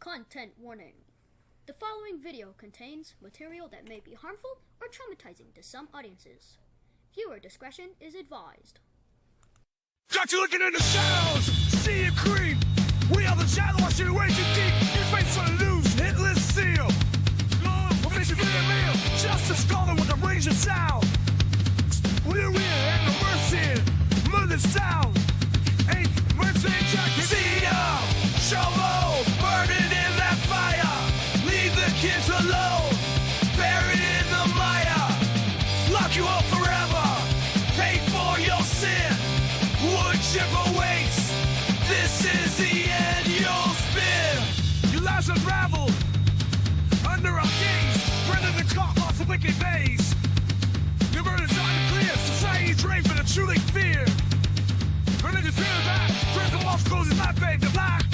Content warning. The following video contains material that may be harmful or traumatizing to some audiences. Viewer discretion is advised. Got you looking in the shadows, see it creep. We are the shadow, I should way too deep. Your face on the loose, hitless seal. We're fishing for the meal, just a scholar with a range of sound. We're in and the worst here, mother sound. Ain't mercy jacket. See ya, shovel, burning in that fire. Leave the kids alone, buried in the mire. Lock you up forever, pay for your sin. Wood chip awaits, this is the end you'll spin. Your lives unraveled, under our gaze. Brendan the caught lost the wicked maze. Your murder's unclear, society drained for the truly fear. Religion's feeling back, turns the walls closes my babe to black.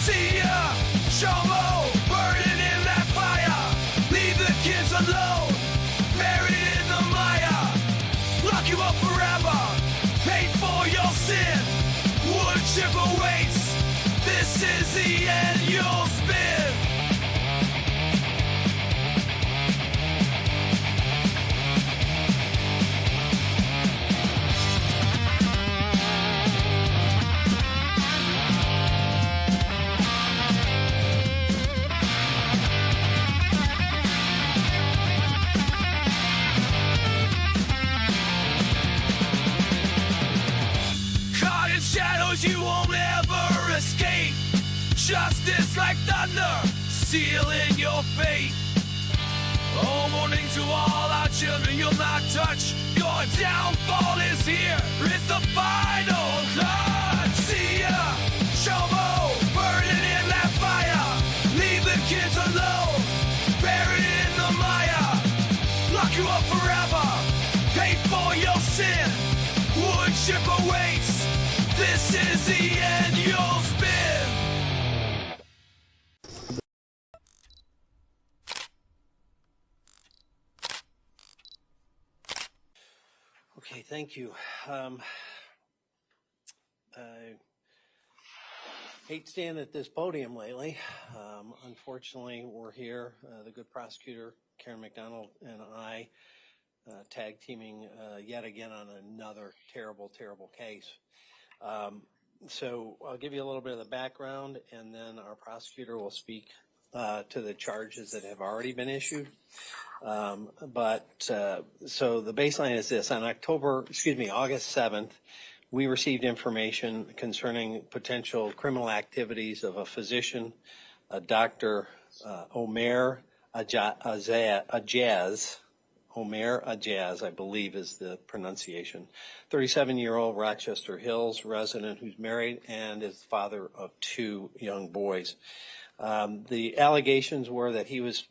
See ya, shovel, burning in that fire. Leave the kids alone, buried in the mire. Lock you up forever, pay for your sin. Wood chip awaits, this is the end you'll spin. You won't ever escape. Justice like thunder, sealing your fate. Oh, warning to all our children, you'll not touch. Your downfall is here. It's the final cut. See ya, shovel, burning in that fire. Leave the kids alone, buried in the mire. Lock you up forever, pay for your sin. Wood chip awaits. This is the end you'll spin. Okay, thank you. I hate standing at this podium lately. Unfortunately, we're here. The good prosecutor, Karen McDonald, and I tag teaming yet again on another terrible, terrible case. So I'll give you a little bit of the background, and then our prosecutor will speak to the charges that have already been issued. So the baseline is this: on August 7th, we received information concerning potential criminal activities of a physician, Dr. Omer Ajaz. Omer Ajaz, I believe is the pronunciation, 37-year-old Rochester Hills resident who's married and is the father of two young boys. The allegations were that he was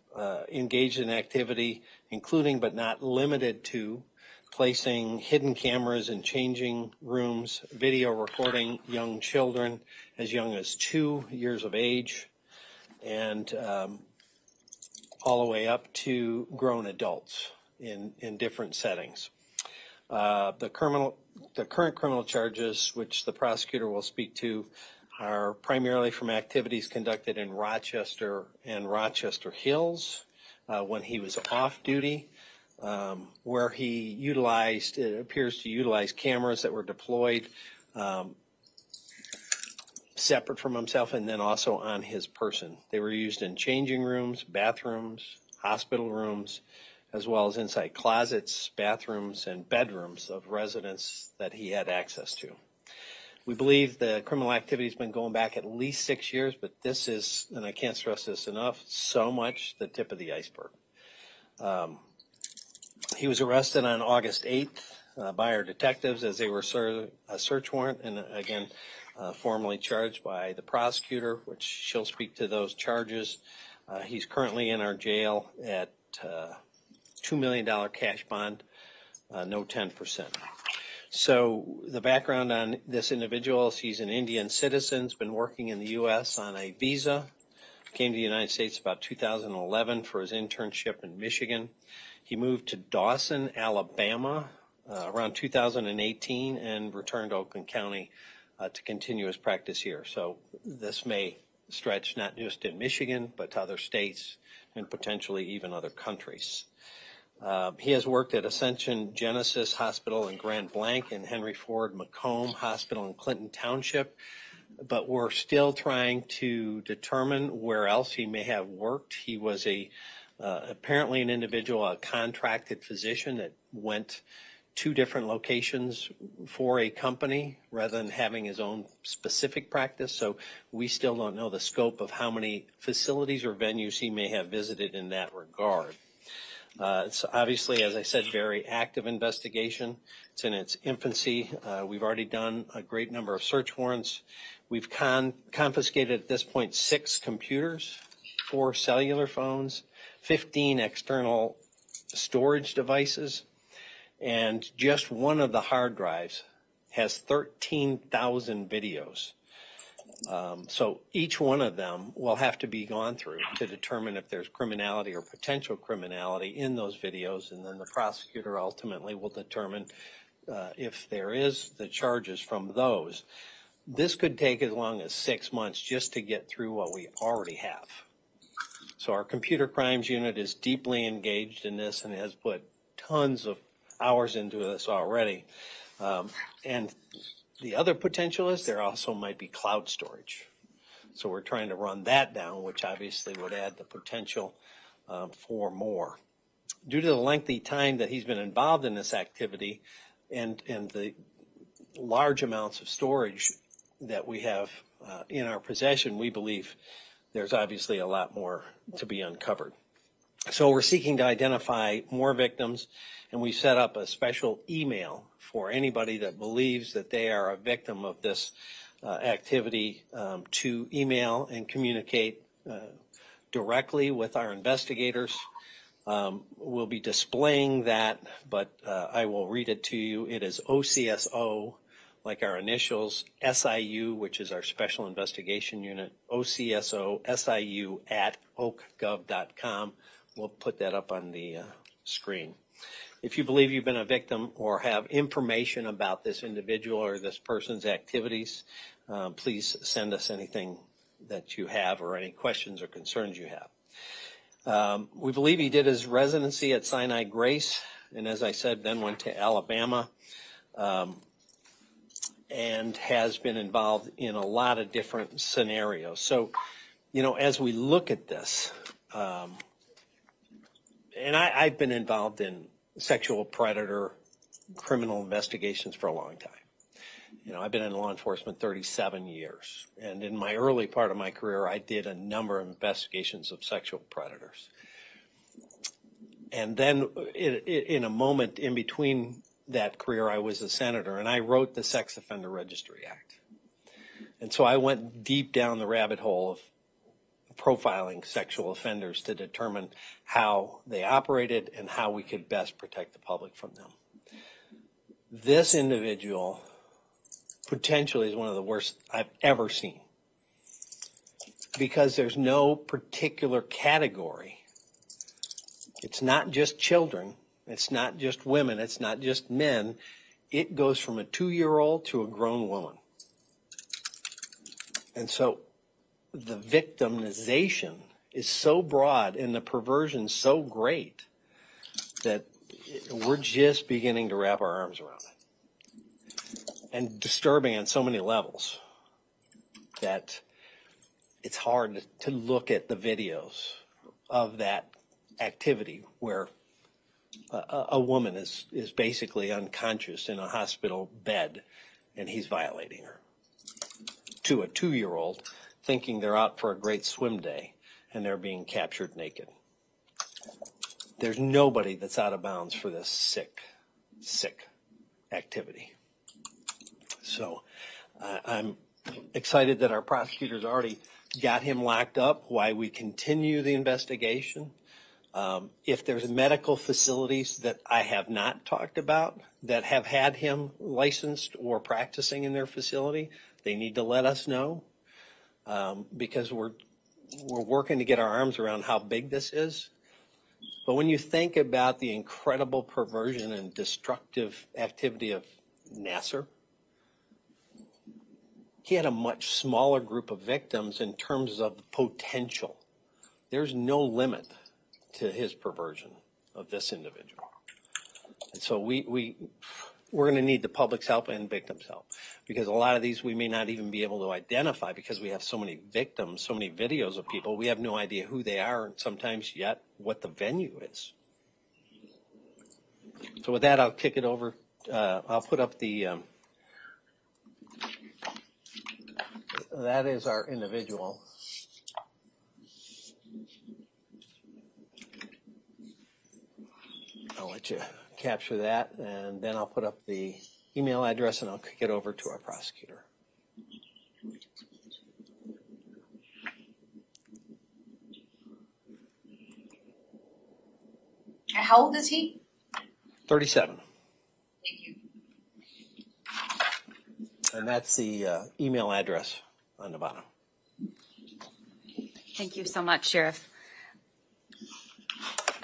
engaged in activity, including but not limited to placing hidden cameras in changing rooms, video recording young children as young as 2 years of age, and all the way up to grown adults in different settings. The current criminal charges, which the prosecutor will speak to, are primarily from activities conducted in Rochester and Rochester Hills when he was off duty, where he appears to utilize cameras that were deployed separate from himself and then also on his person. They were used in changing rooms, bathrooms, hospital rooms, as well as inside closets, bathrooms, and bedrooms of residents that he had access to. We believe the criminal activity has been going back at least 6 years, but this is, and I can't stress this enough, so much the tip of the iceberg. He was arrested on August 8th by our detectives as they were serving a search warrant, and again, formally charged by the prosecutor, which she'll speak to those charges. He's currently in our jail at $2 million cash bond, no 10%. So the background on this individual is he's an Indian citizen, has been working in the U.S. on a visa, came to the United States about 2011 for his internship in Michigan. He moved to Dawson, Alabama around 2018 and returned to Oakland County to continue his practice here. So this may stretch not just in Michigan, but to other states and potentially even other countries. He has worked at Ascension Genesis Hospital in Grand Blanc and Henry Ford Macomb Hospital in Clinton Township, but we're still trying to determine where else he may have worked. He was apparently an individual, a contracted physician that went to different locations for a company rather than having his own specific practice. So we still don't know the scope of how many facilities or venues he may have visited in that regard. It's obviously, as I said, very active investigation. It's in its infancy. We've already done a great number of search warrants. We've confiscated at this point 6 computers, 4 cellular phones, 15 external storage devices, and just one of the hard drives has 13,000 videos. So each one of them will have to be gone through to determine if there's criminality or potential criminality in those videos, and then the prosecutor ultimately will determine if there is the charges from those. This could take as long as 6 months just to get through what we already have. So our computer crimes unit is deeply engaged in this and has put tons of hours into this already. And the other potential is there also might be cloud storage. So we're trying to run that down, which obviously would add the potential for more. Due to the lengthy time that he's been involved in this activity and the large amounts of storage that we have in our possession, we believe there's obviously a lot more to be uncovered. So we're seeking to identify more victims, and we set up a special email for anybody that believes that they are a victim of this activity to email and communicate directly with our investigators. We'll be displaying that, but I will read it to you. It is OCSO, like our initials, SIU, which is our Special Investigation Unit, OCSO SIU at oakgov.com. We'll put that up on the screen. If you believe you've been a victim or have information about this individual or this person's activities, please send us anything that you have or any questions or concerns you have. We believe he did his residency at Sinai Grace, and as I said, then went to Alabama, and has been involved in a lot of different scenarios. So, as we look at this, and I've been involved in sexual predator criminal investigations for a long time. I've been in law enforcement 37 years. And in my early part of my career, I did a number of investigations of sexual predators. And then in a moment in between that career, I was a senator, and I wrote the Sex Offender Registry Act. And so I went deep down the rabbit hole of profiling sexual offenders to determine how they operated and how we could best protect the public from them. This individual potentially is one of the worst I've ever seen, because there's no particular category. It's not just children, it's not just women, it's not just men. It goes from a 2-year-old to a grown woman. And so the victimization is so broad and the perversion so great that we're just beginning to wrap our arms around it. And disturbing on so many levels that it's hard to look at the videos of that activity where a woman is basically unconscious in a hospital bed and he's violating her, to a 2-year-old thinking they're out for a great swim day and they're being captured naked. There's nobody that's out of bounds for this sick activity. So I'm excited that our prosecutors already got him locked up while we continue the investigation. If there's medical facilities that I have not talked about that have had him licensed or practicing in their facility, they need to let us know, because we're working to get our arms around how big this is. But when you think about the incredible perversion and destructive activity of Nasser, he had a much smaller group of victims in terms of potential. There's no limit to his perversion of this individual. And so we're going to need the public's help and victims' help, because a lot of these we may not even be able to identify because we have so many victims, so many videos of people. We have no idea who they are and sometimes yet what the venue is. So with that, I'll kick it over. I'll put up the, that is our individual. I'll let you capture that, and then I'll put up the email address and I'll kick it over to our prosecutor. How old is he? 37. Thank you. And that's the email address on the bottom. Thank you so much, Sheriff.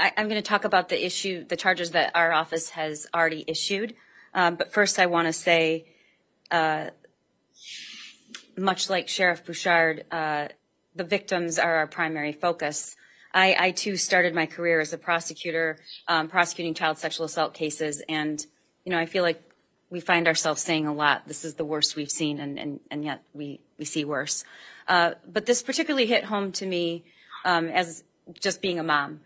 I'm going to talk about the charges that our office has already issued. But first I want to say, much like Sheriff Bouchard, the victims are our primary focus. I too started my career as a prosecutor, prosecuting child sexual assault cases. And, you know, I feel like we find ourselves saying a lot, this is the worst we've seen, and yet we see worse. But this particularly hit home to me as just being a mom.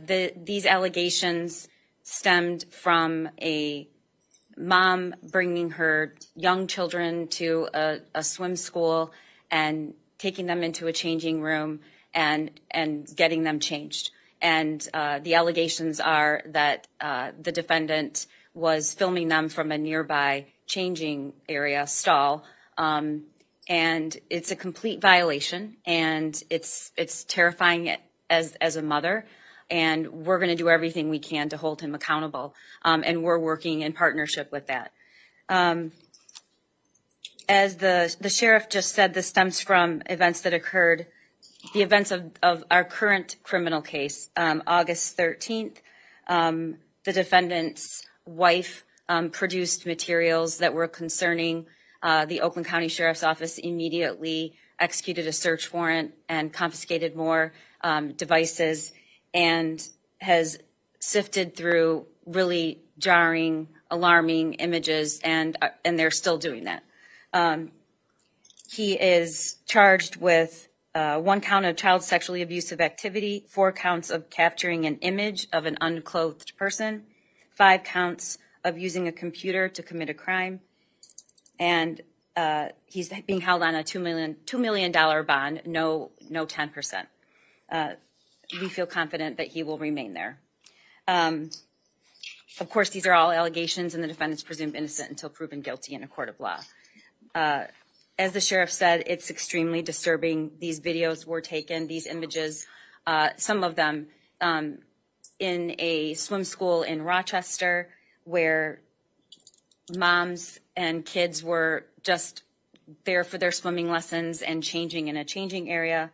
These allegations stemmed from a mom bringing her young children to a swim school and taking them into a changing room and getting them changed. And the allegations are that the defendant was filming them from a nearby changing area stall. And it's a complete violation, and it's terrifying as a mother. And we're going to do everything we can to hold him accountable. And we're working in partnership with that. As the sheriff just said, this stems from events that occurred, the events of our current criminal case. August 13th, the defendant's wife produced materials that were concerning the Oakland County Sheriff's Office immediately executed a search warrant and confiscated more devices, and has sifted through really jarring, alarming images, and they're still doing that. He is charged with 1 count of child sexually abusive activity, 4 counts of capturing an image of an unclothed person, 5 counts of using a computer to commit a crime, and he's being held on a $2 million bond, no 10%. We feel confident that he will remain there. Of course, these are all allegations, and the defendant's presumed innocent until proven guilty in a court of law. As the sheriff said, it's extremely disturbing. These videos were taken, these images, some of them in a swim school in Rochester, where moms and kids were just there for their swimming lessons and changing in a changing area.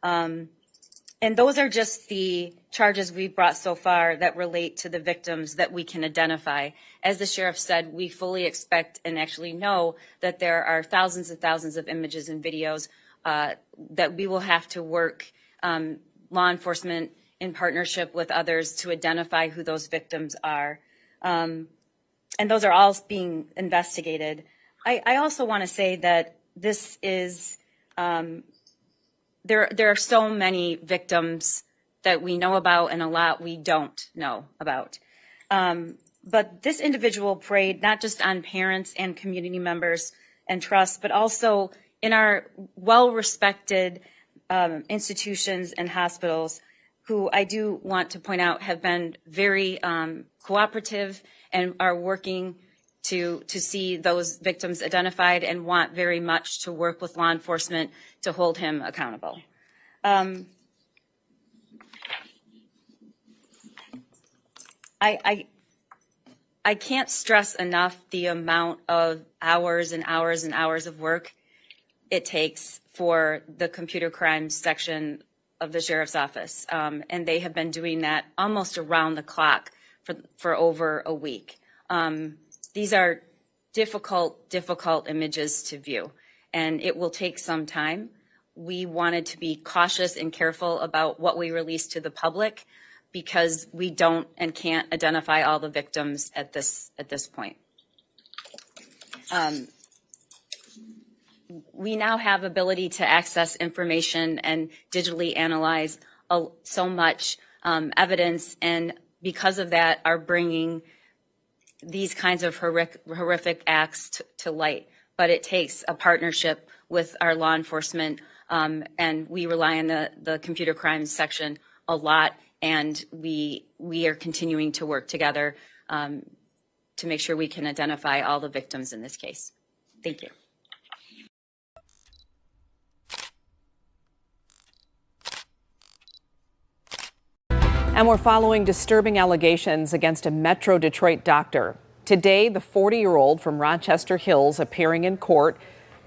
And those are just the charges we've brought so far that relate to the victims that we can identify. As the sheriff said, we fully expect and actually know that there are thousands and thousands of images and videos that we will have to work, law enforcement in partnership with others, to identify who those victims are. And those are all being investigated. I also want to say that this is, there are so many victims that we know about and a lot we don't know about. But this individual preyed not just on parents and community members and trusts, but also in our well-respected institutions and hospitals, who I do want to point out have been very cooperative and are working to see those victims identified and want very much to work with law enforcement to hold him accountable. I can't stress enough the amount of hours and hours and hours of work it takes for the computer crimes section of the sheriff's office. And they have been doing that almost around the clock for over a week. These are difficult images to view. and it will take some time. We wanted to be cautious and careful about what we release to the public because we don't and can't identify all the victims at this point. We now have ability to access information and digitally analyze so much evidence, and because of that are bringing these kinds of horrific acts to light. But it takes a partnership with our law enforcement, and we rely on the computer crimes section a lot, and we are continuing to work together to make sure we can identify all the victims in this case. Thank you. And we're following disturbing allegations against a Metro Detroit doctor. Today, the 40-year-old from Rochester Hills appearing in court,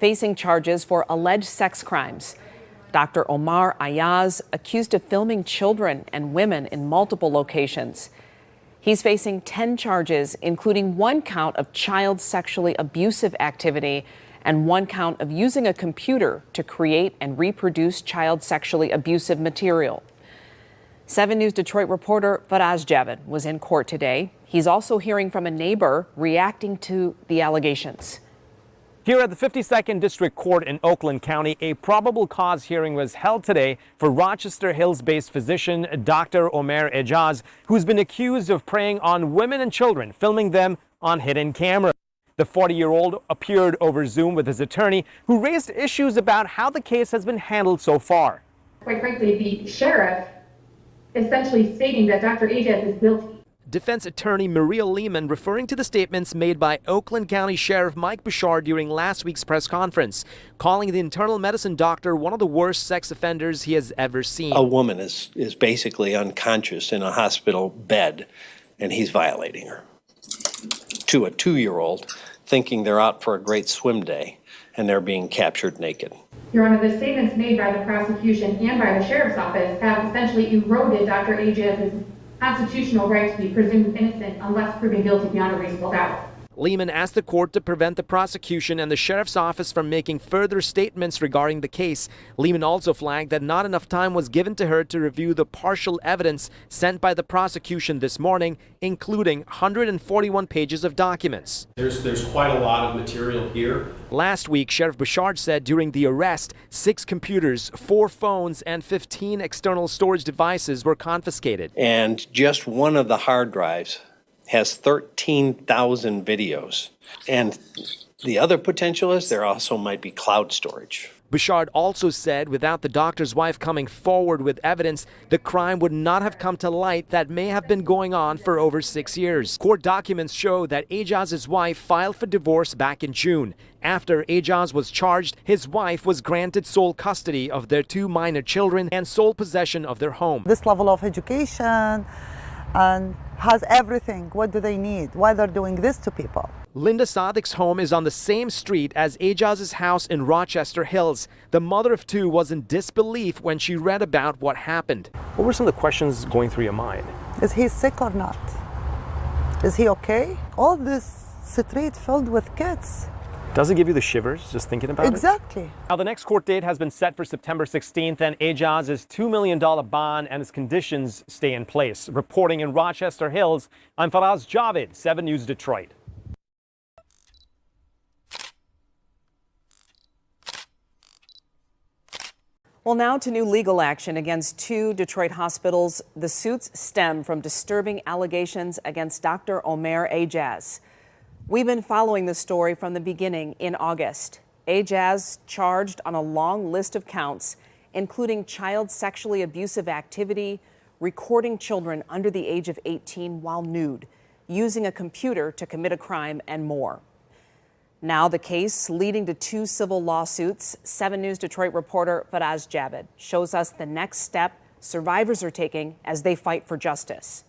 facing charges for alleged sex crimes. Dr. Omar Ayaz, accused of filming children and women in multiple locations. He's facing 10 charges, including 1 count of child sexually abusive activity and 1 count of using a computer to create and reproduce child sexually abusive material. 7 News Detroit reporter Faraz Javed was in court today. He's also hearing from a neighbor reacting to the allegations. Here at the 52nd District Court in Oakland County, a probable cause hearing was held today for Rochester Hills-based physician Dr. Omer Ejaz, who's been accused of preying on women and children, filming them on hidden camera. The 40-year-old appeared over Zoom with his attorney, who raised issues about how the case has been handled so far. Quite frankly, the sheriff essentially stating that Dr. Ejaz is guilty. Defense attorney Maria Lehman referring to the statements made by Oakland County Sheriff Mike Bouchard during last week's press conference, calling the internal medicine doctor one of the worst sex offenders he has ever seen. A woman is basically unconscious in a hospital bed, and he's violating her. To a 2-year-old, thinking they're out for a great swim day, and they're being captured naked. Your Honor, the statements made by the prosecution and by the sheriff's office have essentially eroded Dr. Ejaz's constitutional right to be presumed innocent unless proven guilty beyond a reasonable doubt. Lehman asked the court to prevent the prosecution and the sheriff's office from making further statements regarding the case. Lehman also flagged that not enough time was given to her to review the partial evidence sent by the prosecution this morning, including 141 pages of documents. There's quite a lot of material here. Last week, Sheriff Bouchard said during the arrest, 6 computers, 4 phones, and 15 external storage devices were confiscated. And just one of the hard drives has 13,000 videos. And the other potential is there also might be cloud storage. Bouchard also said without the doctor's wife coming forward with evidence, the crime would not have come to light that may have been going on for over 6 years. Court documents show that Ejaz's wife filed for divorce back in June. After Ejaz was charged, his wife was granted sole custody of their 2 minor children and sole possession of their home. This level of education and has everything. What do they need? Why they're doing this to people? Linda Sadik's home is on the same street as Ejaz's house in Rochester Hills. The mother of 2 was in disbelief when she read about what happened. What were some of the questions going through your mind? Is he sick or not? Is he okay? All this street filled with kids. Does it give you the shivers just thinking about Exactly. it? Now, the next court date has been set for September 16th, and Ejaz's $2 million bond and his conditions stay in place. Reporting in Rochester Hills, I'm Faraz Javed, 7 News Detroit. Well, now to new legal action against 2 Detroit hospitals. The suits stem from disturbing allegations against Dr. Omer Ejaz. We've been following this story from the beginning in August. Ejaz charged on a long list of counts, including child sexually abusive activity, recording children under the age of 18 while nude, using a computer to commit a crime, and more. Now the case leading to 2 civil lawsuits. 7 News Detroit reporter Faraz Javed shows us the next step survivors are taking as they fight for justice.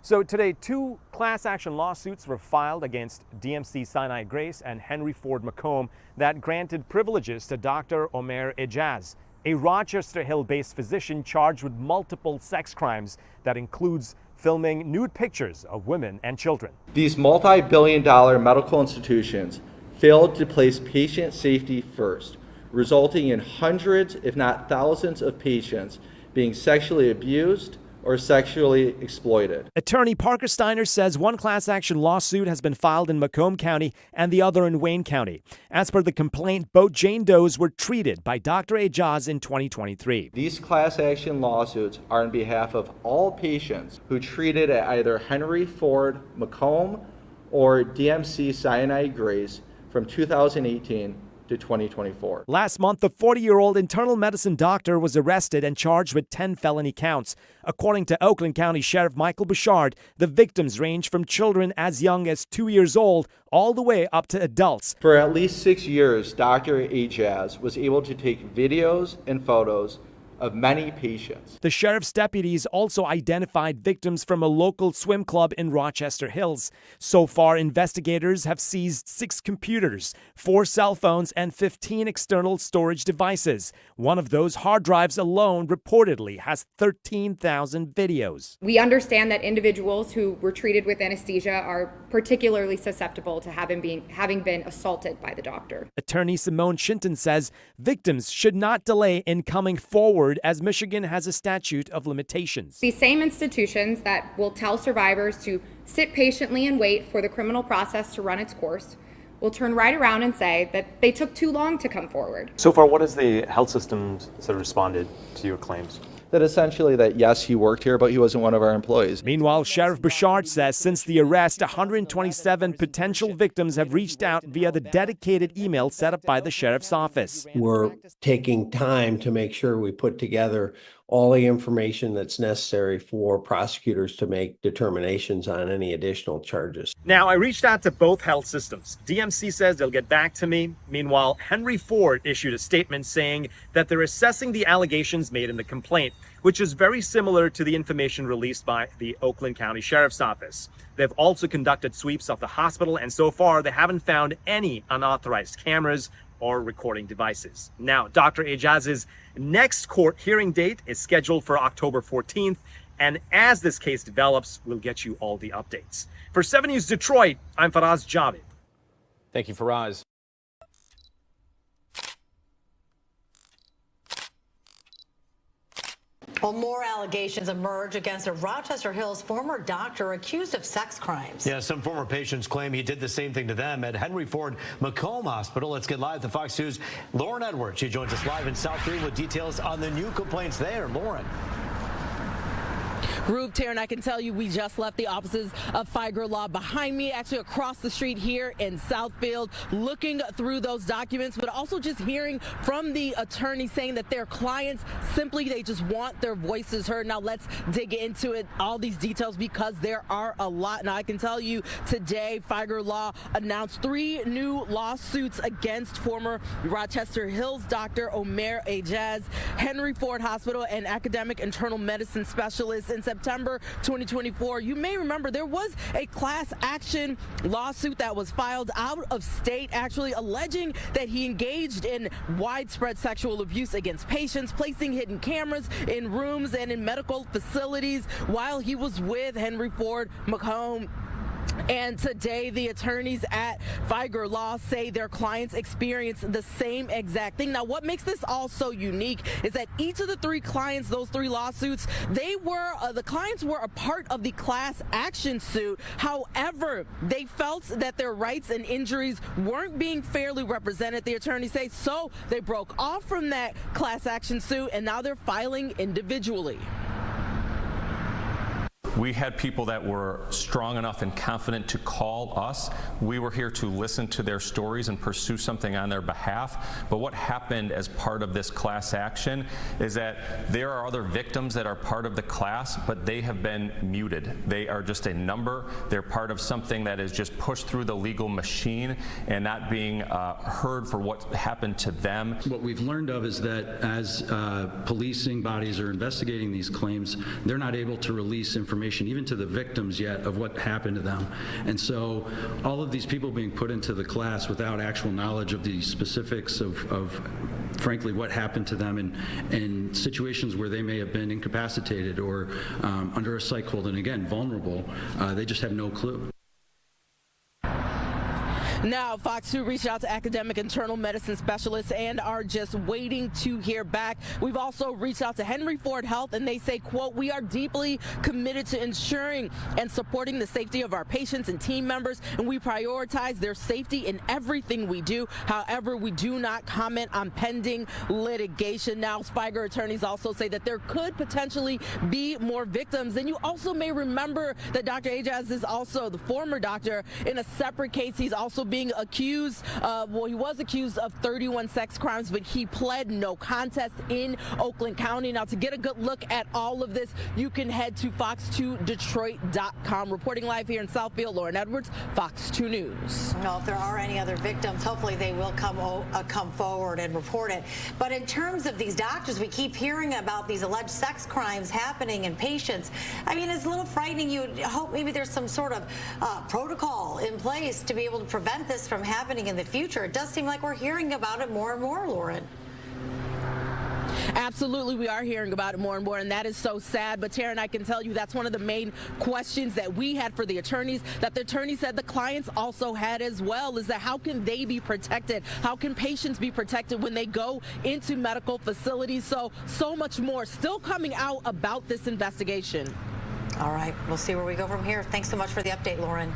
So today, 2 class action lawsuits were filed against DMC Sinai Grace and Henry Ford Macomb that granted privileges to Dr. Omer Ejaz, a Rochester Hill-based physician charged with multiple sex crimes that includes filming nude pictures of women and children. These multi-billion-dollar medical institutions failed to place patient safety first, resulting in hundreds, if not thousands, of patients being sexually abused or sexually exploited. Attorney Parker Steiner says one class action lawsuit has been filed in Macomb County and the other in Wayne County. As per the complaint, both Jane Does were treated by Dr. Ejaz in 2023. These class action lawsuits are on behalf of all patients who treated at either Henry Ford Macomb or DMC Sinai Grace from 2018 to 2024. Last month, the 40-year-old internal medicine doctor was arrested and charged with 10 felony counts. According to Oakland County Sheriff Michael Bouchard, the victims range from children as young as 2 years old all the way up to adults. For at least 6 years, Dr. Ejaz was able to take videos and photos of many patients. The sheriff's deputies also identified victims from a local swim club in Rochester Hills. So far, investigators have seized 6 computers, 4 cell phones, and 15 external storage devices. One of those hard drives alone reportedly has 13,000 videos. We understand that individuals who were treated with anesthesia are particularly susceptible to having been assaulted by the doctor. Attorney Simone Shinton says victims should not delay in coming forward as Michigan has a statute of limitations. These same institutions that will tell survivors to sit patiently and wait for the criminal process to run its course will turn right around and say that they took too long to come forward. So far, what has the health systems responded to your claims? That essentially that yes, he worked here, but he wasn't one of our employees. Meanwhile, Sheriff Bouchard says since the arrest, 127 potential victims have reached out via the dedicated email set up by the sheriff's office. We're taking time to make sure we put together all the information that's necessary for prosecutors to make determinations on any additional charges. Now, I reached out to both health systems. DMC says they'll get back to me. Meanwhile, Henry Ford issued a statement saying that they're assessing the allegations made in the complaint, which is very similar to the information released by the Oakland County Sheriff's Office. They've also conducted sweeps of the hospital, and so far they haven't found any unauthorized cameras or recording devices. Now, Dr. Ejaz's next court hearing date is scheduled for October 14th, and as this case develops, we'll get you all the updates. For 7 News Detroit, I'm Faraz Javed. Thank you, Faraz. Well, more allegations emerge against a Rochester Hills former doctor accused of sex crimes. Yeah, some former patients claim he did the same thing to them at Henry Ford Macomb Hospital. Let's get live to Fox News' Lauren Edwards. She joins us live in Southfield with details on the new complaints there. Lauren. Rube, Taryn, I can tell you we just left the offices of Figer Law behind me, actually across the street here in Southfield, looking through those documents, but also just hearing from the attorney saying that their clients simply, they just want their voices heard. Now let's dig into it, all these details, because there are a lot. Now I can tell you today, Figer Law announced 3 new lawsuits against former Rochester Hills doctor Omer Ejaz, Henry Ford Hospital, and academic internal medicine specialist. In September 2024, you may remember there was a class action lawsuit that was filed out of state, actually alleging that he engaged in widespread sexual abuse against patients, placing hidden cameras in rooms and in medical facilities while he was with Henry Ford Macomb. And today, the attorneys at Figer Law say their clients experienced the same exact thing. Now, what makes this all so unique is that each of the 3 clients, those 3 lawsuits, they were, the clients were a part of the class action suit. However, they felt that their rights and injuries weren't being fairly represented, the attorneys say, so they broke off from that class action suit, and now they're filing individually. We had people that were strong enough and confident to call us. We were here to listen to their stories and pursue something on their behalf. But what happened as part of this class action is that there are other victims that are part of the class, but they have been muted. They are just a number. They're part of something that is just pushed through the legal machine and not being heard for what happened to them. What we've learned of is that as policing bodies are investigating these claims, they're not able to release information even to the victims yet of what happened to them. And so all of these people being put into the class without actual knowledge of the specifics of frankly what happened to them in situations where they may have been incapacitated or under a psych hold and again vulnerable, they just have no clue. Now, Fox 2 reached out to academic internal medicine specialists and are just waiting to hear back. We've also reached out to Henry Ford Health, and they say, quote, "We are deeply committed to ensuring and supporting the safety of our patients and team members, and we prioritize their safety in everything we do. However, we do not comment on pending litigation." Now, Spiger attorneys also say that there could potentially be more victims. And you also may remember that Dr. Ajaz is also the former doctor in a separate case. He's also being accused, he was accused of 31 sex crimes, but he pled no contest in Oakland County. Now, to get a good look at all of this, you can head to fox2detroit.com. Reporting live here in Southfield, Lauren Edwards, Fox 2 News. Well, if there are any other victims, hopefully they will come forward and report it. But in terms of these doctors, we keep hearing about these alleged sex crimes happening in patients. I mean, it's a little frightening. You would hope maybe there's some sort of protocol in place to be able to prevent this from happening in the future. It does seem like we're hearing about it more and more, Lauren. Absolutely, we are hearing about it more and more, and that is so sad. But Taryn, I can tell you that's one of the main questions that we had for the attorneys, that the attorney said the clients also had as well, is that how can they be protected? How can patients be protected when they go into medical facilities? So much more still coming out about this investigation. All right, we'll see where we go from here. Thanks so much for the update, Lauren.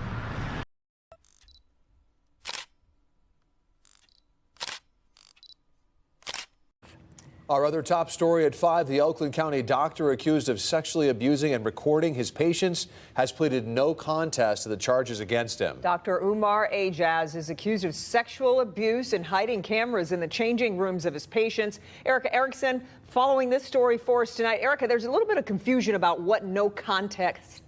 Our other top story at 5, the Oakland County doctor accused of sexually abusing and recording his patients has pleaded no contest to the charges against him. Dr. Umar Ajaz is accused of sexual abuse and hiding cameras in the changing rooms of his patients. Erica Erickson following this story for us tonight. Erica, there's a little bit of confusion about what no contest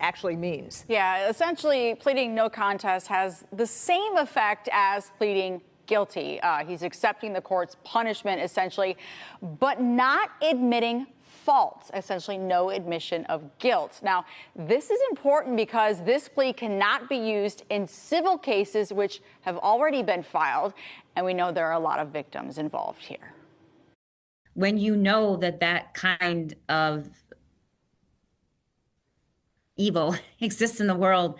actually means. Yeah, essentially pleading no contest has the same effect as pleading guilty. He's accepting the court's punishment, essentially, but not admitting fault, essentially no admission of guilt. Now, this is important because this plea cannot be used in civil cases which have already been filed, and we know there are a lot of victims involved here. When you know that kind of evil exists in the world,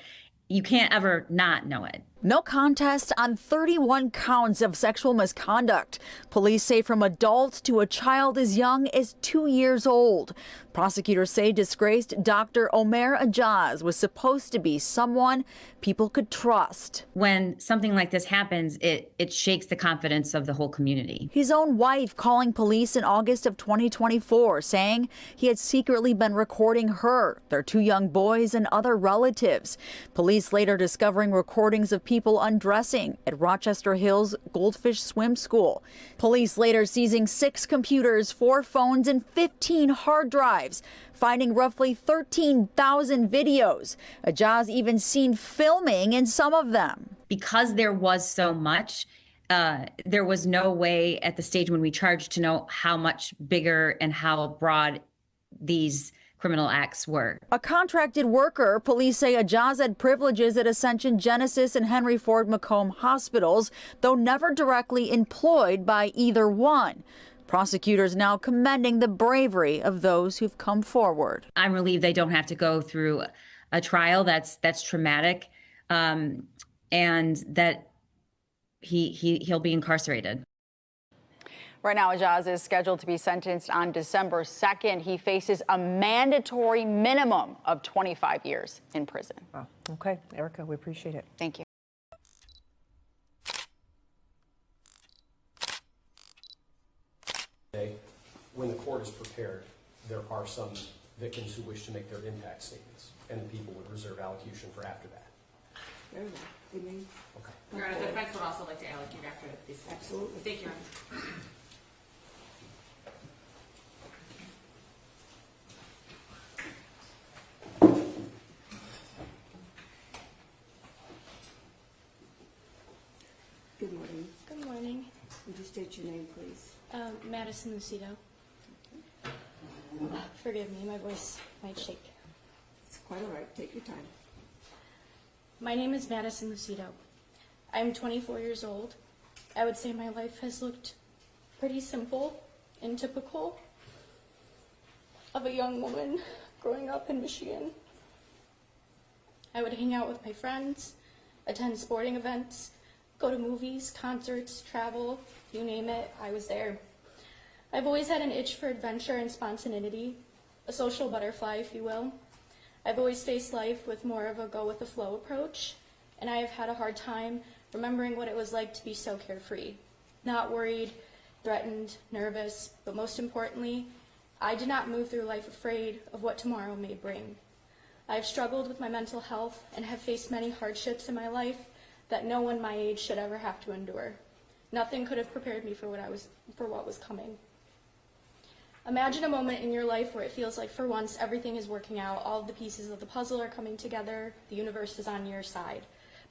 you can't ever not know it. No contest on 31 counts of sexual misconduct. Police say from adults to a child as young as 2 years old. Prosecutors say disgraced Dr. Omer Ajaz was supposed to be someone people could trust. When something like this happens, it shakes the confidence of the whole community. His own wife calling police in August of 2024, saying he had secretly been recording her, their 2 young boys, and other relatives. Police later discovering recordings of people undressing at Rochester Hills Goldfish Swim School. Police later seizing 6 computers, 4 phones, and 15 hard drives, finding roughly 13,000 videos. Ajaz even seen filming in some of them. Because there was so much, there was no way at the stage when we charged to know how much bigger and how broad these criminal acts were. A contracted worker, police say Ajaz had privileges at Ascension Genesis and Henry Ford Macomb hospitals, though never directly employed by either one. Prosecutors now commending the bravery of those who've come forward. I'm relieved they don't have to go through a trial that's traumatic, and that he'll be incarcerated. Right now, Ajaz is scheduled to be sentenced on December 2nd. He faces a mandatory minimum of 25 years in prison. Wow. Okay, Erica, we appreciate it. Thank you. When the court is prepared, there are some victims who wish to make their impact statements, and the people would reserve allocution for after that. Very well. Evening. Okay. Your Honor, the defense would also like to allocate after this. Absolutely. Thank you, Your Honor. Good morning. Good morning. Would you state your name, please? Madison Lucido. Forgive me, my voice might shake. It's quite all right. Take your time. My name is Madison Lucido. I'm 24 years old. I would say my life has looked pretty simple and typical of a young woman growing up in Michigan. I would hang out with my friends, attend sporting events, go to movies, concerts, travel, you name it, I was there. I've always had an itch for adventure and spontaneity, a social butterfly, if you will. I've always faced life with more of a go-with-the-flow approach, and I have had a hard time remembering what it was like to be so carefree, not worried, threatened, nervous, but most importantly, I did not move through life afraid of what tomorrow may bring. I have struggled with my mental health and have faced many hardships in my life that no one my age should ever have to endure. Nothing could have prepared me for what was coming. Imagine a moment in your life where it feels like for once everything is working out, all of the pieces of the puzzle are coming together, the universe is on your side.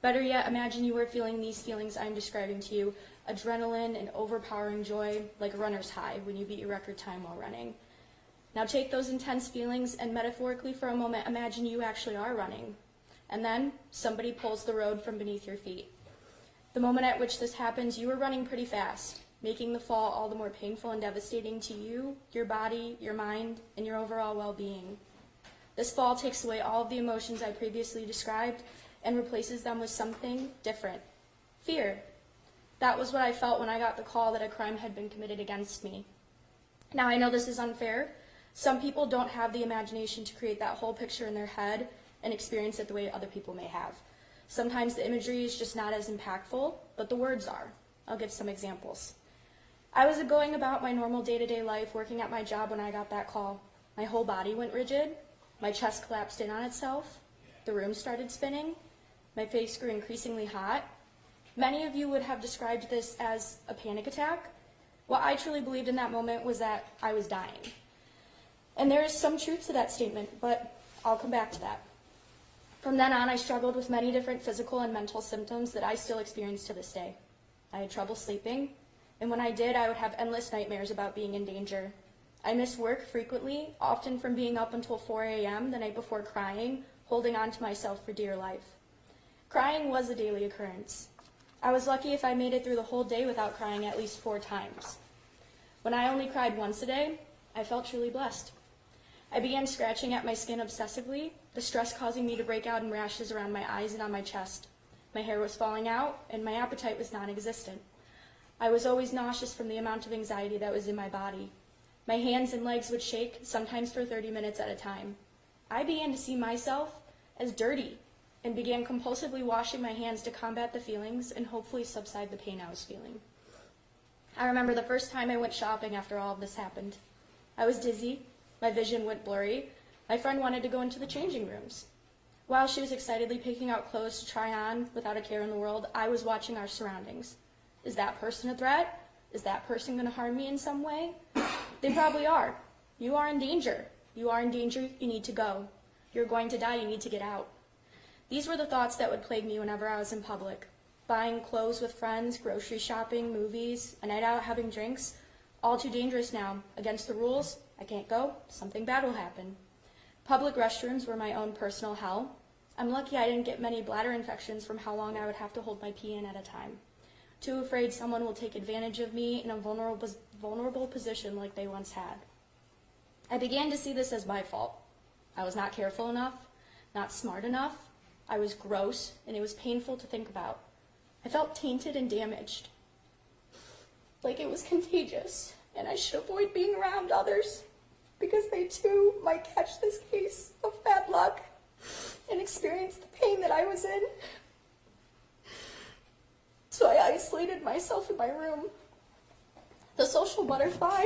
Better yet, imagine you are feeling these feelings I'm describing to you, adrenaline and overpowering joy like a runner's high when you beat your record time while running. Now take those intense feelings and metaphorically for a moment imagine you actually are running. And then somebody pulls the road from beneath your feet. The moment at which this happens, you are running pretty fast, making the fall all the more painful and devastating to you, your body, your mind, and your overall well-being. This fall takes away all of the emotions I previously described and replaces them with something different. Fear. That was what I felt when I got the call that a crime had been committed against me. Now I know this is unfair. Some people don't have the imagination to create that whole picture in their head and experience it the way other people may have. Sometimes the imagery is just not as impactful, but the words are. I'll give some examples. I was going about my normal day-to-day life working at my job when I got that call. My whole body went rigid, my chest collapsed in on itself, the room started spinning, my face grew increasingly hot. Many of you would have described this as a panic attack. What I truly believed in that moment was that I was dying. And there is some truth to that statement, but I'll come back to that. From then on, I struggled with many different physical and mental symptoms that I still experience to this day. I had trouble sleeping, and when I did, I would have endless nightmares about being in danger. I missed work frequently, often from being up until 4 a.m. the night before crying, holding on to myself for dear life. Crying was a daily occurrence. I was lucky if I made it through the whole day without crying at least 4 times. When I only cried once a day, I felt truly blessed. I began scratching at my skin obsessively, the stress causing me to break out in rashes around my eyes and on my chest. My hair was falling out, and my appetite was non-existent. I was always nauseous from the amount of anxiety that was in my body. My hands and legs would shake, sometimes for 30 minutes at a time. I began to see myself as dirty and began compulsively washing my hands to combat the feelings and hopefully subside the pain I was feeling. I remember the first time I went shopping after all of this happened. I was dizzy. My vision went blurry. My friend wanted to go into the changing rooms. While she was excitedly picking out clothes to try on without a care in the world, I was watching our surroundings. Is that person a threat? Is that person going to harm me in some way? They probably are. You are in danger. You are in danger. You need to go. You're going to die. You need to get out. These were the thoughts that would plague me whenever I was in public. Buying clothes with friends, grocery shopping, movies, a night out having drinks. All too dangerous now. Against the rules. I can't go, something bad will happen. Public restrooms were my own personal hell. I'm lucky I didn't get many bladder infections from how long I would have to hold my pee in at a time. Too afraid someone will take advantage of me in a vulnerable position like they once had. I began to see this as my fault. I was not careful enough, not smart enough. I was gross, and it was painful to think about. I felt tainted and damaged, like it was contagious, and I should avoid being around others, because they too might catch this case of bad luck and experience the pain that I was in. So I isolated myself in my room. The social butterfly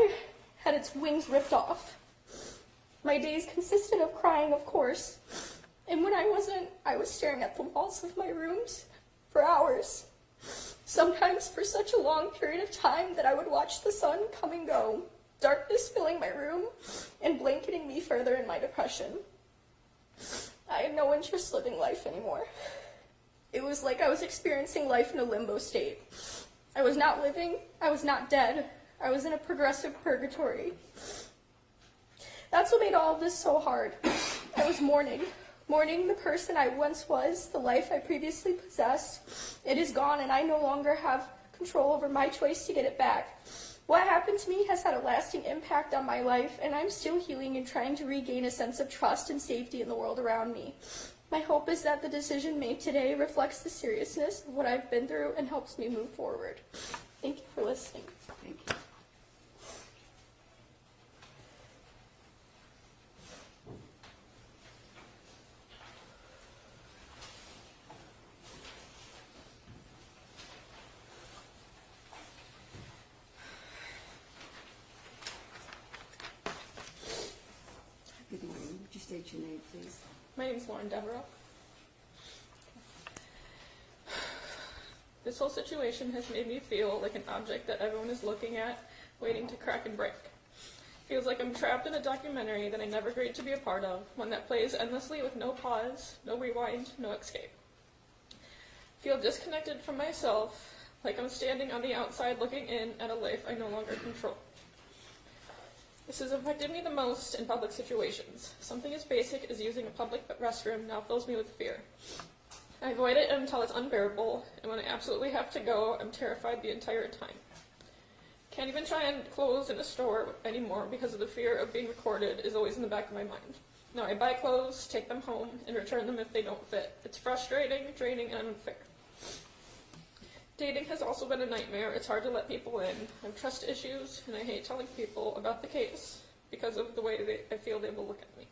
had its wings ripped off. My days consisted of crying, of course, and when I wasn't, I was staring at the walls of my rooms for hours, sometimes for such a long period of time that I would watch the sun come and go, darkness filling my room and blanketing me further in my depression. I had no interest living life anymore. It was like I was experiencing life in a limbo state. I was not living, I was not dead, I was in a progressive purgatory. That's what made all of this so hard. I was mourning the person I once was, the life I previously possessed. It is gone, and I no longer have control over my choice to get it back. What happened to me has had a lasting impact on my life, and I'm still healing and trying to regain a sense of trust and safety in the world around me. My hope is that the decision made today reflects the seriousness of what I've been through and helps me move forward. Thank you for listening. Thank you. Good morning. Would you state your name, please? My name is Lauren Devereaux. This whole situation has made me feel like an object that everyone is looking at, waiting to crack and break. Feels like I'm trapped in a documentary that I never agreed to be a part of, one that plays endlessly with no pause, no rewind, no escape. Feel disconnected from myself, like I'm standing on the outside looking in at a life I no longer control. This has affected me the most in public situations. Something as basic as using a public restroom now fills me with fear. I avoid it until it's unbearable, and when I absolutely have to go, I'm terrified the entire time. Can't even try and clothes in a store anymore because of the fear of being recorded is always in the back of my mind. Now I buy clothes, take them home, and return them if they don't fit. It's frustrating, draining, and unfair. Dating has also been a nightmare. It's hard to let people in. I have trust issues, and I hate telling people about the case because of the way I feel they will look at me.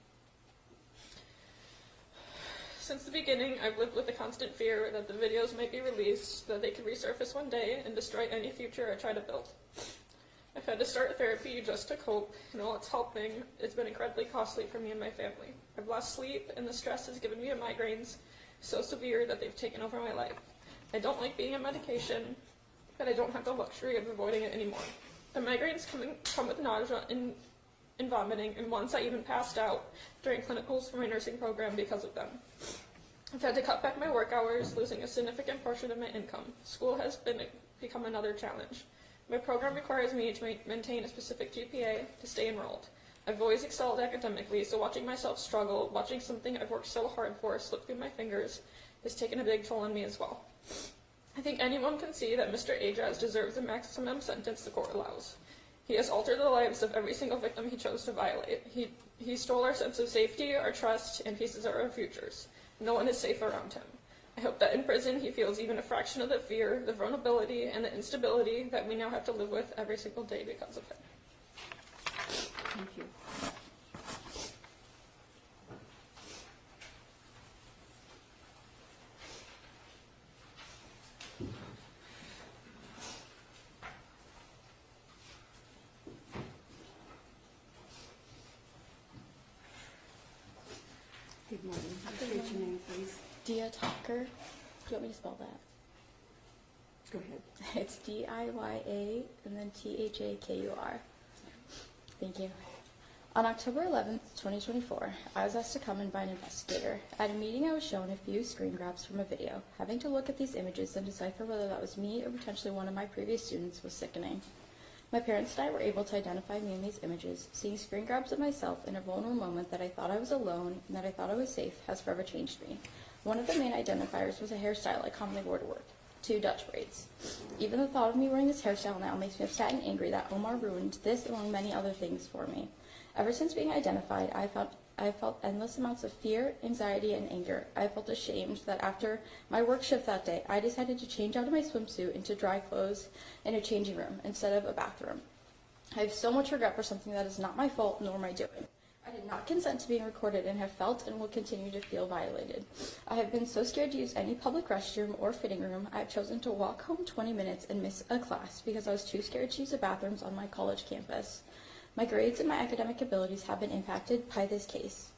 Since the beginning, I've lived with the constant fear that the videos might be released, that they could resurface one day and destroy any future I try to build. I've had to start therapy just to cope, and while it's helping, it's been incredibly costly for me and my family. I've lost sleep, and the stress has given me migraines so severe that they've taken over my life. I don't like being on medication, but I don't have the luxury of avoiding it anymore. The migraines come with nausea and vomiting, and once I even passed out during clinicals for my nursing program because of them. I've had to cut back my work hours, losing a significant portion of my income. School has become another challenge. My program requires me to maintain a specific GPA to stay enrolled. I've always excelled academically, so watching myself struggle, watching something I've worked so hard for slip through my fingers, has taken a big toll on me as well. I think anyone can see that Mr. Ajaz deserves the maximum sentence the court allows. He has altered the lives of every single victim he chose to violate. He stole our sense of safety, our trust, and pieces of our futures. No one is safe around him. I hope that in prison he feels even a fraction of the fear, the vulnerability, and the instability that we now have to live with every single day because of him. Thank you. Good morning. State your name, please. Dia Tucker. Do you want me to spell that? Go ahead. It's D-I-Y-A and then T-H-A-K-U-R. Thank you. On October 11th, 2024, I was asked to come and by an investigator. At a meeting, I was shown a few screen grabs from a video. Having to look at these images and decipher whether that was me or potentially one of my previous students was sickening. My parents and I were able to identify me in these images. Seeing screen grabs of myself in a vulnerable moment that I thought I was alone and that I thought I was safe has forever changed me. One of the main identifiers was a hairstyle I commonly wore to work. 2 Dutch braids. Even the thought of me wearing this hairstyle now makes me upset and angry that Omar ruined this among many other things for me. Ever since being identified, I have felt endless amounts of fear, anxiety, and anger. I felt ashamed that after my work shift that day, I decided to change out of my swimsuit into dry clothes in a changing room instead of a bathroom. I have so much regret for something that is not my fault nor my doing. I did not consent to being recorded and have felt and will continue to feel violated. I have been so scared to use any public restroom or fitting room, I have chosen to walk home 20 minutes and miss a class because I was too scared to use the bathrooms on my college campus. My grades and my academic abilities have been impacted by this case.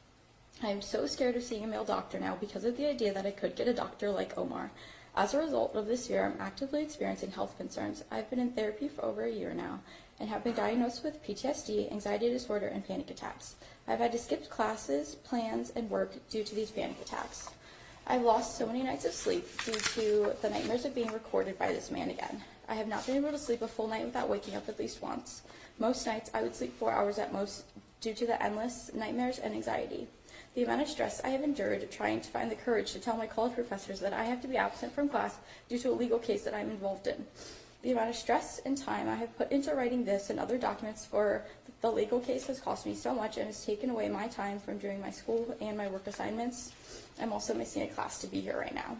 I am so scared of seeing a male doctor now because of the idea that I could get a doctor like Omar. As a result of this fear, I'm actively experiencing health concerns. I've been in therapy for over a year now and have been diagnosed with PTSD, anxiety disorder, and panic attacks. I've had to skip classes, plans, and work due to these panic attacks. I've lost so many nights of sleep due to the nightmares of being recorded by this man again. I have not been able to sleep a full night without waking up at least once. Most nights, I would sleep 4 hours at most due to the endless nightmares and anxiety. The amount of stress I have endured trying to find the courage to tell my college professors that I have to be absent from class due to a legal case that I'm involved in. The amount of stress and time I have put into writing this and other documents for the legal case has cost me so much and has taken away my time from doing my school and my work assignments. I'm also missing a class to be here right now.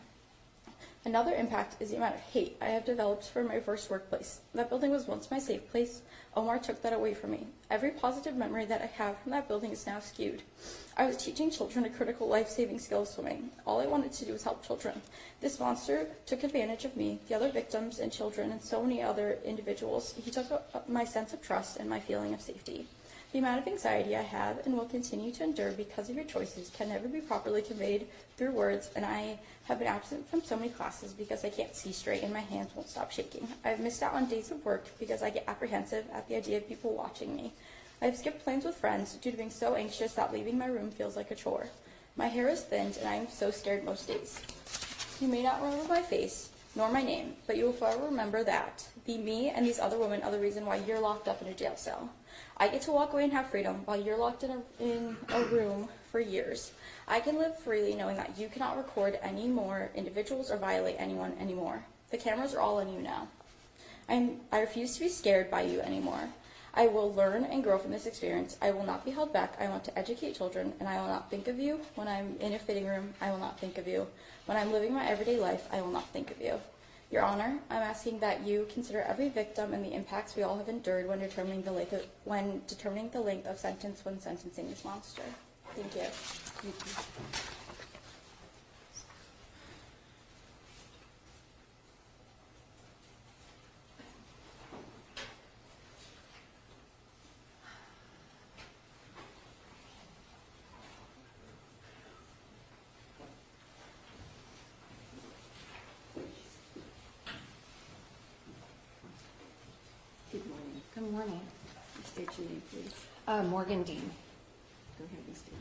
Another impact is the amount of hate I have developed from my first workplace. That building was once my safe place. Omar took that away from me. Every positive memory that I have from that building is now skewed. I was teaching children a critical life-saving skill of swimming. All I wanted to do was help children. This monster took advantage of me, the other victims and children, and so many other individuals. He took my sense of trust and my feeling of safety. The amount of anxiety I have and will continue to endure because of your choices can never be properly conveyed through words, and I have been absent from so many classes because I can't see straight and my hands won't stop shaking. I have missed out on days of work because I get apprehensive at the idea of people watching me. I have skipped plans with friends due to being so anxious that leaving my room feels like a chore. My hair is thinned and I am so scared most days. You may not remember my face nor my name, but you will forever remember that me and these other women are the reason why you're locked up in a jail cell. I get to walk away and have freedom while you're locked in a room for years. I can live freely knowing that you cannot record any more individuals or violate anyone anymore. The cameras are all on you now. I refuse to be scared by you anymore. I will learn and grow from this experience. I will not be held back. I want to educate children, and I will not think of you when I'm in a fitting room. I will not think of you. When I'm living my everyday life, I will not think of you. Your Honor, I'm asking that you consider every victim and the impacts we all have endured when determining the length of sentence when sentencing this monster. Thank you. Thank you. Good morning. Good morning. State your name, please. Morgan Dean. Go ahead, Ms. Dean.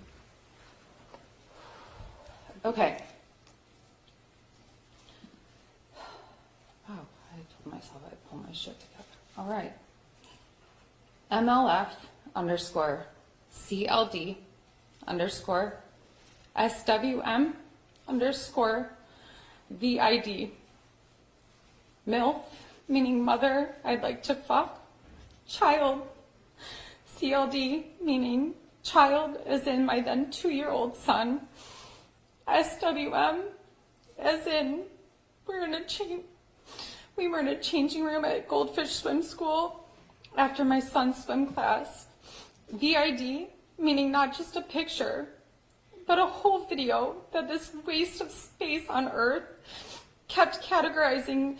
Okay. Oh, I told myself I'd pull my shit together. All right. MLF_CLD_SWM_VID. MILF, meaning mother I'd like to fuck. Child. CLD, meaning child, as in my then 2-year-old son. SWM, as in we were in a changing room at Goldfish Swim School after my son's swim class. VID, meaning not just a picture, but a whole video that this waste of space on Earth kept categorized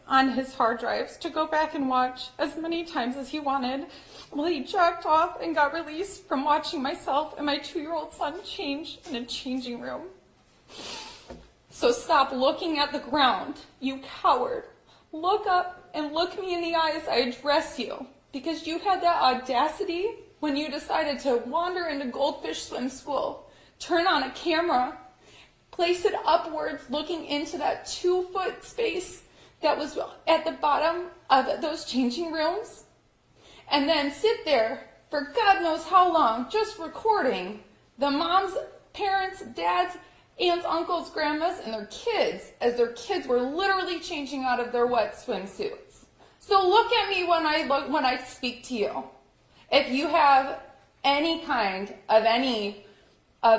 on his hard drives to go back and watch as many times as he wanted while he jacked off and got released from watching myself and my 2-year-old son change in a changing room. So stop looking at the ground, you coward. Look up and look me in the eye as I address you, because you had that audacity when you decided to wander into Goldfish Swim School, turn on a camera, place it upwards looking into that 2-foot space that was at the bottom of those changing rooms, and then sit there for God knows how long just recording the moms, parents, dads, aunts, uncles, grandmas, and their kids as their kids were literally changing out of their wet swimsuits. So look at me when I speak to you. If you have any kind of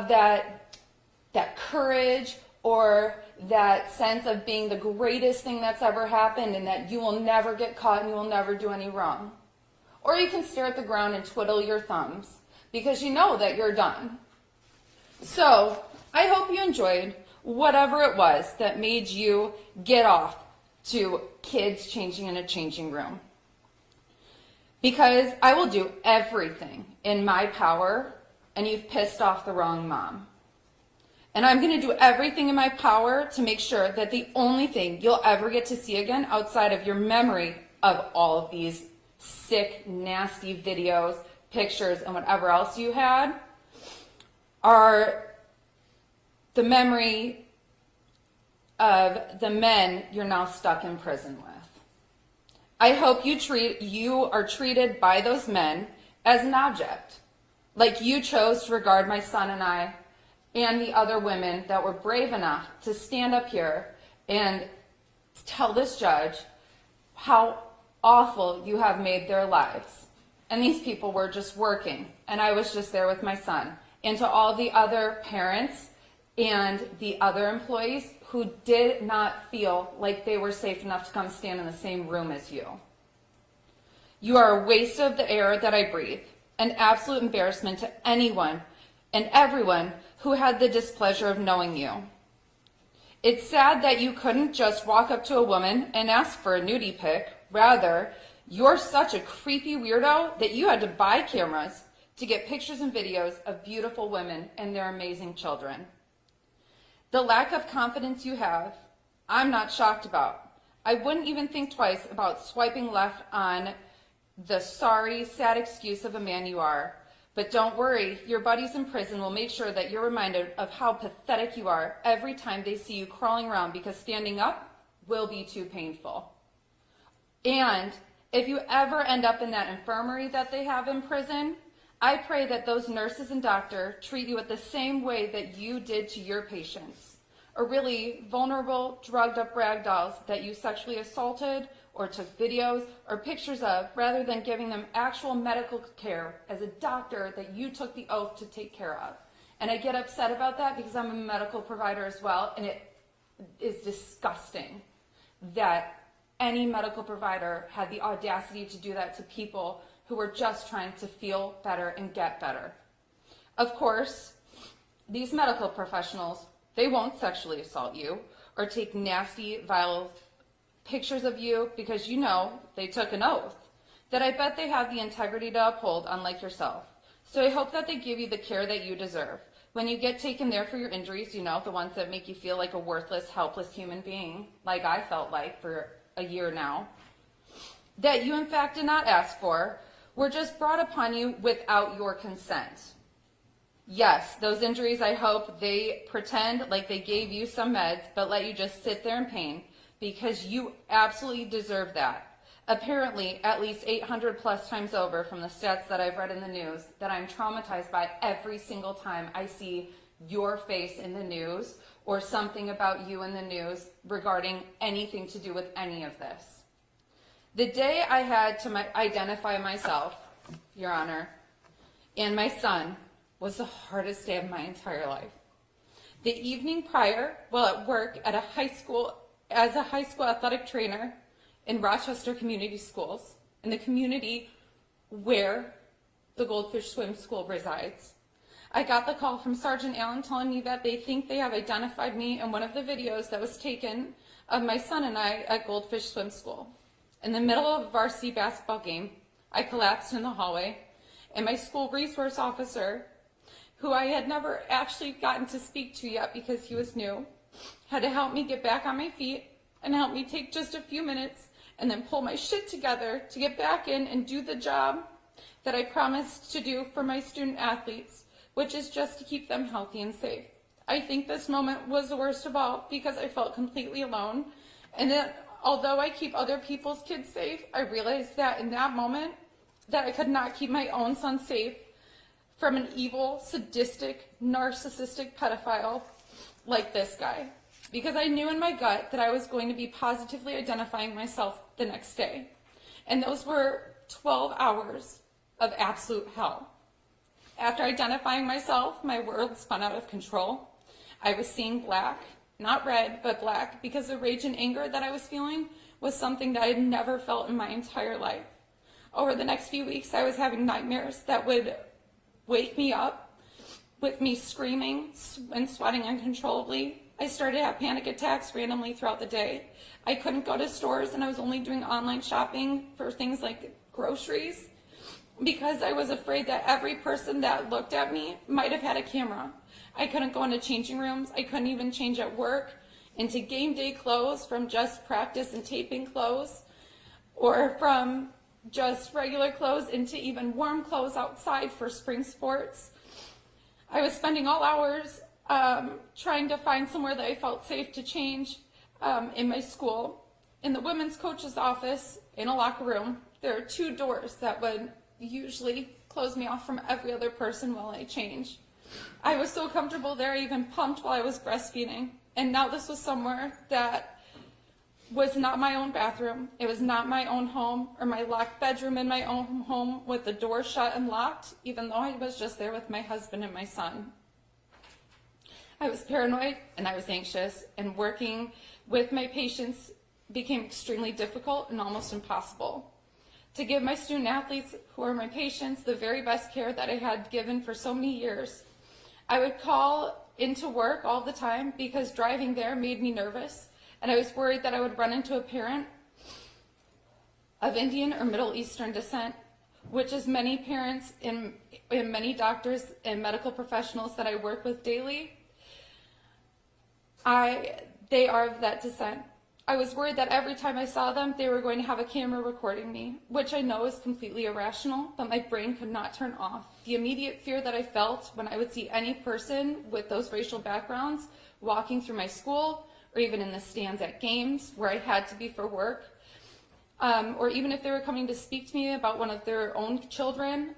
that courage or that sense of being the greatest thing that's ever happened and that you will never get caught and you will never do any wrong. Or you can stare at the ground and twiddle your thumbs because you know that you're done. So I hope you enjoyed whatever it was that made you get off to kids changing in a changing room. Because I will do everything in my power, and you've pissed off the wrong mom. And I'm going to do everything in my power to make sure that the only thing you'll ever get to see again outside of your memory of all of these sick, nasty videos, pictures, and whatever else you had are the memory of the men you're now stuck in prison with. I hope you are treated by those men as an object, like you chose to regard my son and I and the other women that were brave enough to stand up here and tell this judge how awful you have made their lives. And these people were just working, and I was just there with my son. And to all the other parents and the other employees who did not feel like they were safe enough to come stand in the same room as you. You are a waste of the air that I breathe, an absolute embarrassment to anyone and everyone who had the displeasure of knowing you. It's sad that you couldn't just walk up to a woman and ask for a nudie pic. Rather, you're such a creepy weirdo that you had to buy cameras to get pictures and videos of beautiful women and their amazing children. The lack of confidence you have, I'm not shocked about. I wouldn't even think twice about swiping left on the sorry, sad excuse of a man you are. But don't worry, your buddies in prison will make sure that you're reminded of how pathetic you are every time they see you crawling around, because standing up will be too painful. And if you ever end up in that infirmary that they have in prison, I pray that those nurses and doctors treat you with the same way that you did to your patients, or really vulnerable, drugged up rag dolls that you sexually assaulted or took videos or pictures of, rather than giving them actual medical care as a doctor that you took the oath to take care of. And I get upset about that because I'm a medical provider as well, and it is disgusting that any medical provider had the audacity to do that to people who were just trying to feel better and get better. Of course, these medical professionals, they won't sexually assault you or take nasty, vile pictures of you because you know they took an oath that I bet they have the integrity to uphold, unlike yourself. So I hope that they give you the care that you deserve. When you get taken there for your injuries, you know, the ones that make you feel like a worthless, helpless human being, like I felt like for a year now, that you in fact did not ask for, were just brought upon you without your consent. Yes, those injuries, I hope they pretend like they gave you some meds, but let you just sit there in pain, because you absolutely deserve that. Apparently, at least 800 plus times over from the stats that I've read in the news, that I'm traumatized by every single time I see your face in the news or something about you in the news regarding anything to do with any of this. The day I had to identify myself, Your Honor, and my son was the hardest day of my entire life. The evening prior, while at work at a high school, as a high school athletic trainer in Rochester Community Schools, in the community where the Goldfish Swim School resides, I got the call from Sergeant Allen telling me that they think they have identified me in one of the videos that was taken of my son and I at Goldfish Swim School. In the middle of a varsity basketball game, I collapsed in the hallway, and my school resource officer, who I had never actually gotten to speak to yet because he was new, had to help me get back on my feet and help me take just a few minutes and then pull my shit together to get back in and do the job that I promised to do for my student athletes, which is just to keep them healthy and safe. I think this moment was the worst of all because I felt completely alone, and that although I keep other people's kids safe, I realized that in that moment that I could not keep my own son safe from an evil, sadistic, narcissistic pedophile like this guy. Because I knew in my gut that I was going to be positively identifying myself the next day. And those were 12 hours of absolute hell. After identifying myself, my world spun out of control. I was seeing black. Not red, but black, because the rage and anger that I was feeling was something that I had never felt in my entire life. Over the next few weeks, I was having nightmares that would wake me up with me screaming and sweating uncontrollably. I started to have panic attacks randomly throughout the day. I couldn't go to stores, and I was only doing online shopping for things like groceries because I was afraid that every person that looked at me might have had a camera. I couldn't go into changing rooms. I couldn't even change at work into game day clothes from just practice and taping clothes, or from just regular clothes into even warm clothes outside for spring sports. I was spending all hours trying to find somewhere that I felt safe to change in my school. In the women's coach's office, in a locker room, there are 2 doors that would usually close me off from every other person while I changed. I was so comfortable there, I even pumped while I was breastfeeding. And now this was somewhere that was not my own bathroom. It was not my own home or my locked bedroom in my own home with the door shut and locked, even though I was just there with my husband and my son. I was paranoid and I was anxious, and working with my patients became extremely difficult and almost impossible. To give my student athletes, who are my patients, the very best care that I had given for so many years. I would call into work all the time because driving there made me nervous, and I was worried that I would run into a parent of Indian or Middle Eastern descent, which is many parents and many doctors and medical professionals that I work with daily. They are of that descent. I was worried that every time I saw them, they were going to have a camera recording me, which I know is completely irrational, but my brain could not turn off. The immediate fear that I felt when I would see any person with those racial backgrounds walking through my school, or even in the stands at games where I had to be for work, or even if they were coming to speak to me about one of their own children,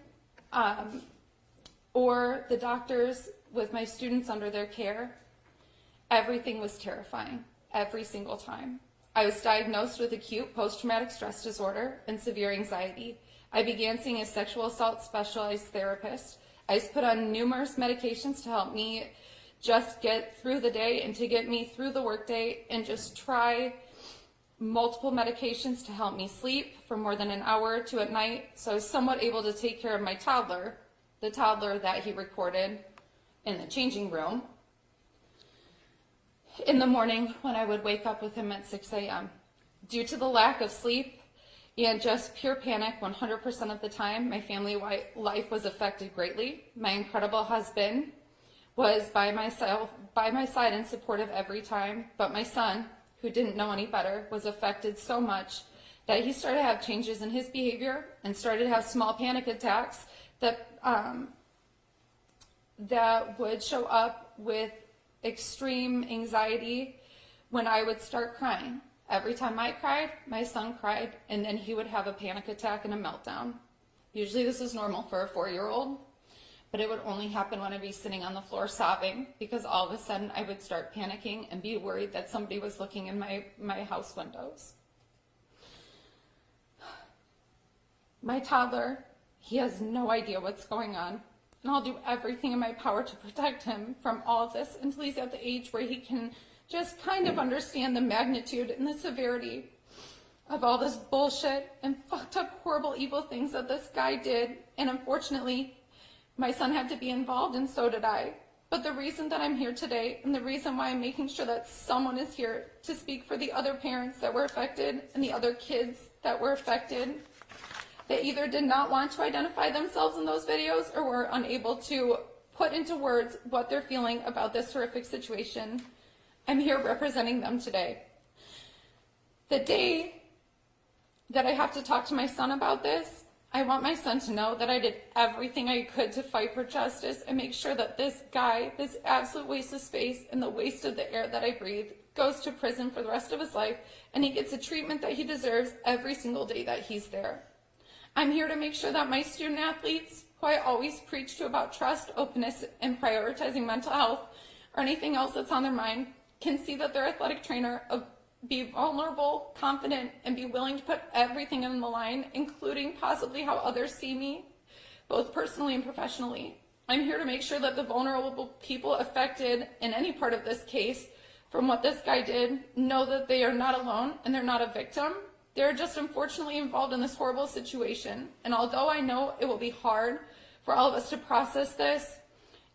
or the doctors with my students under their care, everything was terrifying. Every single time. I was diagnosed with acute post-traumatic stress disorder and severe anxiety. I began seeing a sexual assault specialized therapist. I was put on numerous medications to help me just get through the day and to get me through the workday, and just try multiple medications to help me sleep for more than an hour or two at night. So I was somewhat able to take care of my toddler, the toddler that he recorded in the changing room in the morning when I would wake up with him at 6 a.m. Due to the lack of sleep and just pure panic 100% of the time, my family life was affected greatly. My incredible husband was by my side and supportive every time, but my son, who didn't know any better, was affected so much that he started to have changes in his behavior and started to have small panic attacks that would show up with extreme anxiety when I would start crying. Every time I cried, my son cried, and then he would have a panic attack and a meltdown. Usually this is normal for a 4-year-old, but it would only happen when I'd be sitting on the floor sobbing, because all of a sudden I would start panicking and be worried that somebody was looking in my house windows. My toddler, he has no idea what's going on. And I'll do everything in my power to protect him from all of this until he's at the age where he can just kind of understand the magnitude and the severity of all this bullshit and fucked up, horrible, evil things that this guy did. And unfortunately, my son had to be involved, and so did I. But the reason that I'm here today, and the reason why I'm making sure that someone is here to speak for the other parents that were affected and the other kids that were affected, they either did not want to identify themselves in those videos or were unable to put into words what they're feeling about this horrific situation. I'm here representing them today. The day that I have to talk to my son about this, I want my son to know that I did everything I could to fight for justice and make sure that this guy, this absolute waste of space and the waste of the air that I breathe, goes to prison for the rest of his life, and he gets the treatment that he deserves every single day that he's there. I'm here to make sure that my student athletes, who I always preach to about trust, openness, and prioritizing mental health, or anything else that's on their mind, can see that their athletic trainer be vulnerable, confident, and be willing to put everything on the line, including possibly how others see me, both personally and professionally. I'm here to make sure that the vulnerable people affected in any part of this case from what this guy did know that they are not alone and they're not a victim. They're just unfortunately involved in this horrible situation. And although I know it will be hard for all of us to process this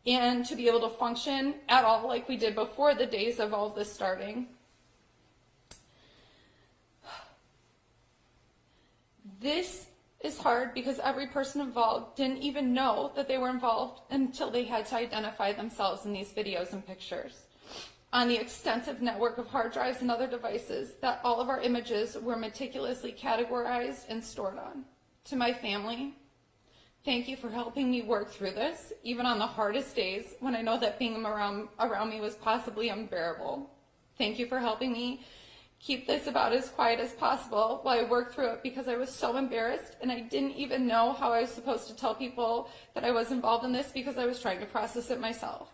and to be able to function at all like we did before the days of all of this starting, this is hard because every person involved didn't even know that they were involved until they had to identify themselves in these videos and pictures. On the extensive network of hard drives and other devices that all of our images were meticulously categorized and stored on. To my family, thank you for helping me work through this, even on the hardest days when I know that being around me was possibly unbearable. Thank you for helping me keep this about as quiet as possible while I worked through it, because I was so embarrassed and I didn't even know how I was supposed to tell people that I was involved in this because I was trying to process it myself.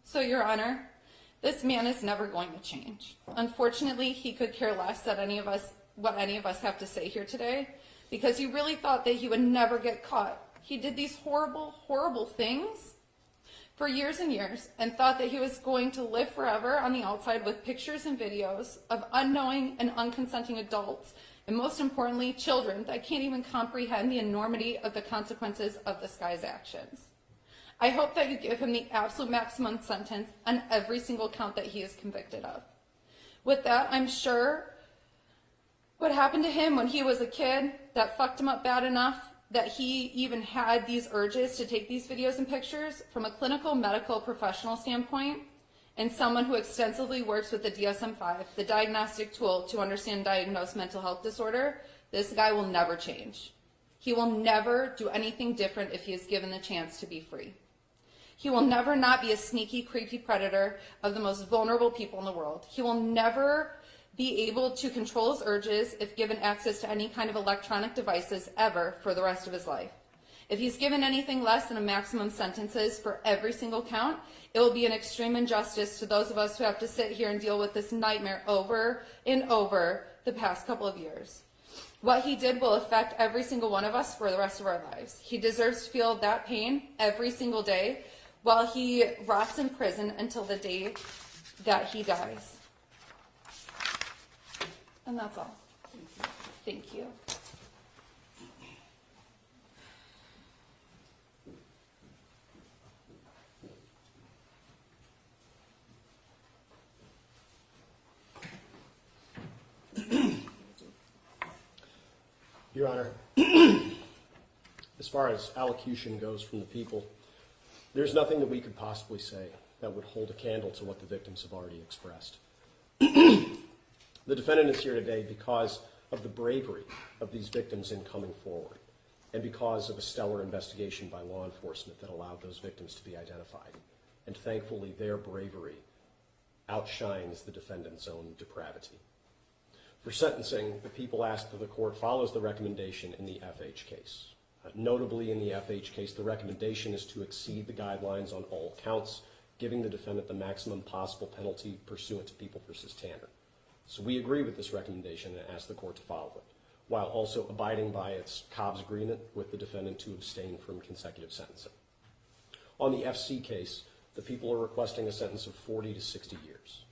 So, Your Honor, This man is never going to change. Unfortunately, he could care less what any of us have to say here today, because he really thought that he would never get caught. He did these horrible, horrible things for years and years and thought that he was going to live forever on the outside with pictures and videos of unknowing and unconsenting adults, and most importantly, children that can't even comprehend the enormity of the consequences of this guy's actions. I hope that you give him the absolute maximum sentence on every single count that he is convicted of. With that, I'm sure what happened to him when he was a kid that fucked him up bad enough that he even had these urges to take these videos and pictures from a clinical medical professional standpoint, and someone who extensively works with the DSM-5, the diagnostic tool to understand and diagnose mental health disorder, this guy will never change. He will never do anything different if he is given the chance to be free. He will never not be a sneaky, creepy predator of the most vulnerable people in the world. He will never be able to control his urges if given access to any kind of electronic devices ever for the rest of his life. If he's given anything less than a maximum sentences for every single count, it will be an extreme injustice to those of us who have to sit here and deal with this nightmare over and over the past couple of years. What he did will affect every single one of us for the rest of our lives. He deserves to feel that pain every single day while he rots in prison until the day that he dies. And that's all. Thank you. Your Honor, as far as allocution goes from the people, there's nothing that we could possibly say that would hold a candle to what the victims have already expressed. The defendant is here today because of the bravery of these victims in coming forward, and because of a stellar investigation by law enforcement that allowed those victims to be identified. And thankfully, their bravery outshines the defendant's own depravity. For sentencing, the people ask that the court follows the recommendation in the FH case. Notably, in the FH case, the recommendation is to exceed the guidelines on all counts, giving the defendant the maximum possible penalty pursuant to People v. Tanner. So we agree with this recommendation and ask the court to follow it, while also abiding by its Cobb's agreement with the defendant to abstain from consecutive sentencing. On the FC case, the people are requesting a sentence of 40 to 60 years.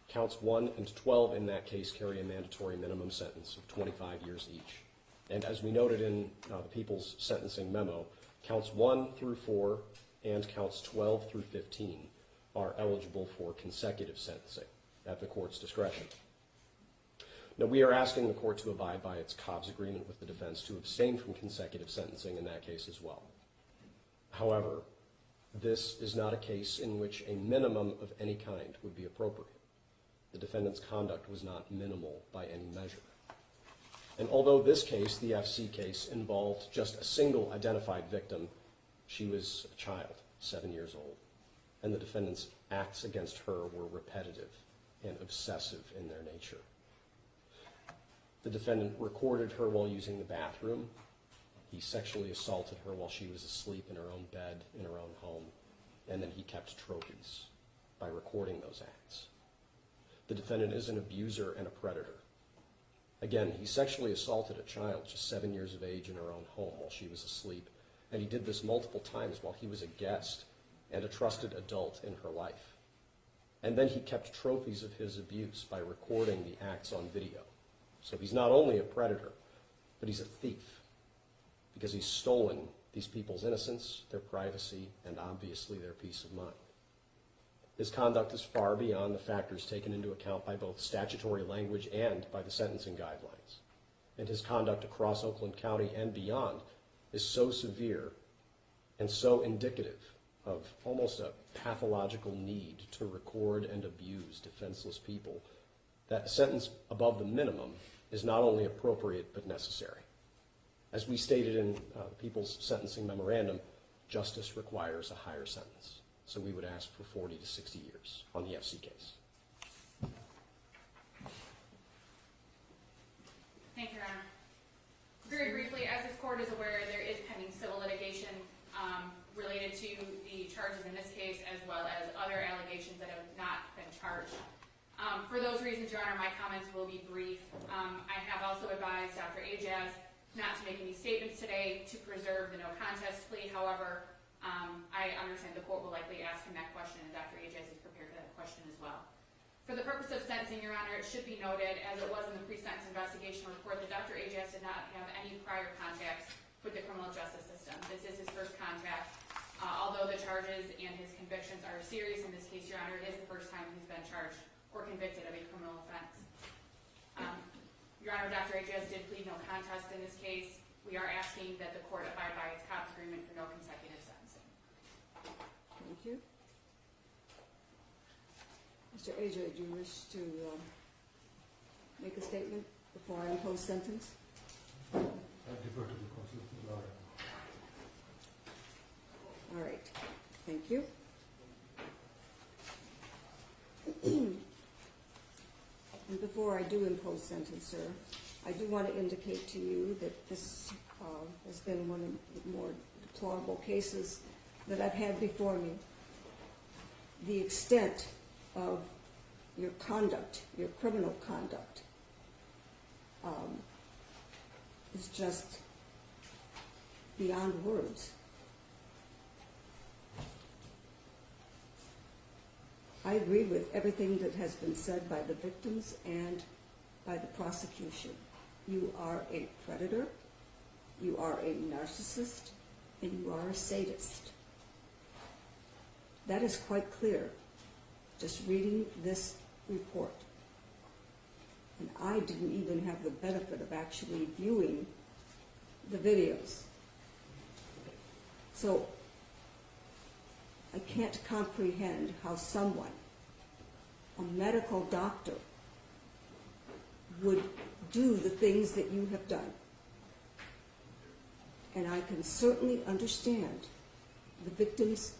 Counts 1 and 12 in that case carry a mandatory minimum sentence of 25 years each. And as we noted in the people's sentencing memo, counts 1 through 4 and counts 12 through 15 are eligible for consecutive sentencing at the court's discretion. Now, we are asking the court to abide by its Cobb's agreement with the defense to abstain from consecutive sentencing in that case as well. However, this is not a case in which a minimum of any kind would be appropriate. The defendant's conduct was not minimal by any measure. And although this case, the FC case, involved just a single identified victim, she was a child, 7 years old, and the defendant's acts against her were repetitive and obsessive in their nature. The defendant recorded her while using the bathroom. He sexually assaulted her while she was asleep in her own bed, in her own home, and then he kept trophies by recording those acts. The defendant is an abuser and a predator. Again, he sexually assaulted a child just 7 years of age in her own home while she was asleep, and he did this multiple times while he was a guest and a trusted adult in her life. And then he kept trophies of his abuse by recording the acts on video. So he's not only a predator, but he's a thief, because he's stolen these people's innocence, their privacy, and obviously their peace of mind. His conduct is far beyond the factors taken into account by both statutory language and by the sentencing guidelines. And his conduct across Oakland County and beyond is so severe and so indicative of almost a pathological need to record and abuse defenseless people that a sentence above the minimum is not only appropriate but necessary. As we stated in the People's Sentencing Memorandum, justice requires a higher sentence. So we would ask for 40 to 60 years on the FC case. Thank you, Your Honor. Very briefly, as this court is aware, there is pending civil litigation related to the charges in this case, as well as other allegations that have not been charged. For those reasons, Your Honor, my comments will be brief. I have also advised Dr. Ajaz not to make any statements today to preserve the no contest plea. However, I understand the court will likely ask him that question, and Dr. Ajaz is prepared for that question as well. For the purpose of sentencing, Your Honor, it should be noted, as it was in the pre-sentence investigation report, that Dr. Ajaz did not have any prior contacts with the criminal justice system. This is his first contact. Although the charges and his convictions are serious in this case, Your Honor, it is the first time he's been charged or convicted of a criminal offense. Your Honor, Dr. Ajaz did plead no contest in this case. We are asking that the court abide by its COPS agreement for no consecutive sentencing. Thank you. Mr. Ajay, do you wish to make a statement before I impose sentence? I defer to the constitutional lawyer. All right. Thank you. And before I do impose sentence, sir, I do want to indicate to you that this has been one of the more deplorable cases that I've had before me. The extent of your conduct, your criminal conduct, is just beyond words. I agree with everything that has been said by the victims and by the prosecution. You are a predator, you are a narcissist, and you are a sadist. That is quite clear, just reading this report. And I didn't even have the benefit of actually viewing the videos. So I can't comprehend how someone, a medical doctor, would do the things that you have done. And I can certainly understand the victim's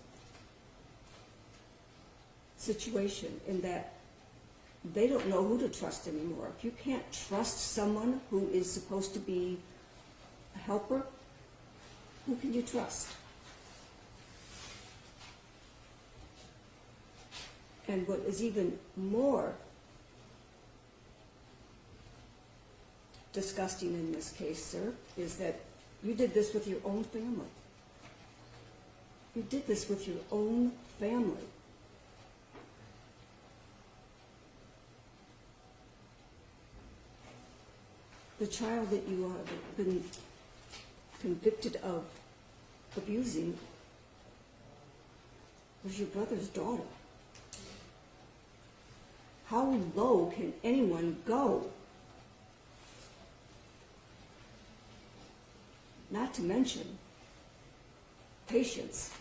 situation in that they don't know who to trust anymore. If you can't trust someone who is supposed to be a helper, who can you trust? And what is even more disgusting in this case, sir, is that you did this with your own family. You did this with your own family. The child that you have been convicted of abusing was your brother's daughter. How low can anyone go? Not to mention patience.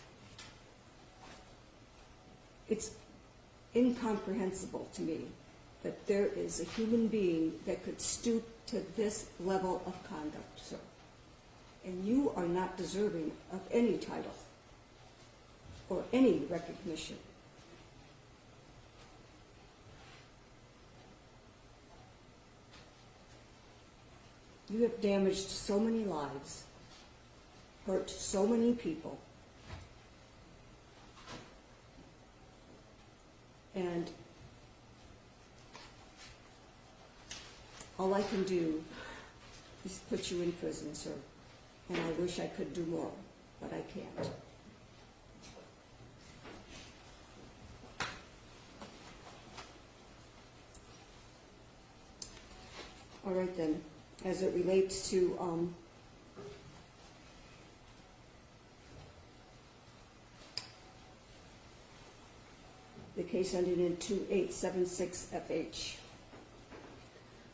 It's incomprehensible to me that there is a human being that could stoop to this level of conduct, sir. And you are not deserving of any title or any recognition. You have damaged so many lives, hurt so many people, and all I can do is put you in prison, sir. And I wish I could do more, but I can't. All right then, as it relates to the case ending in 2876FH.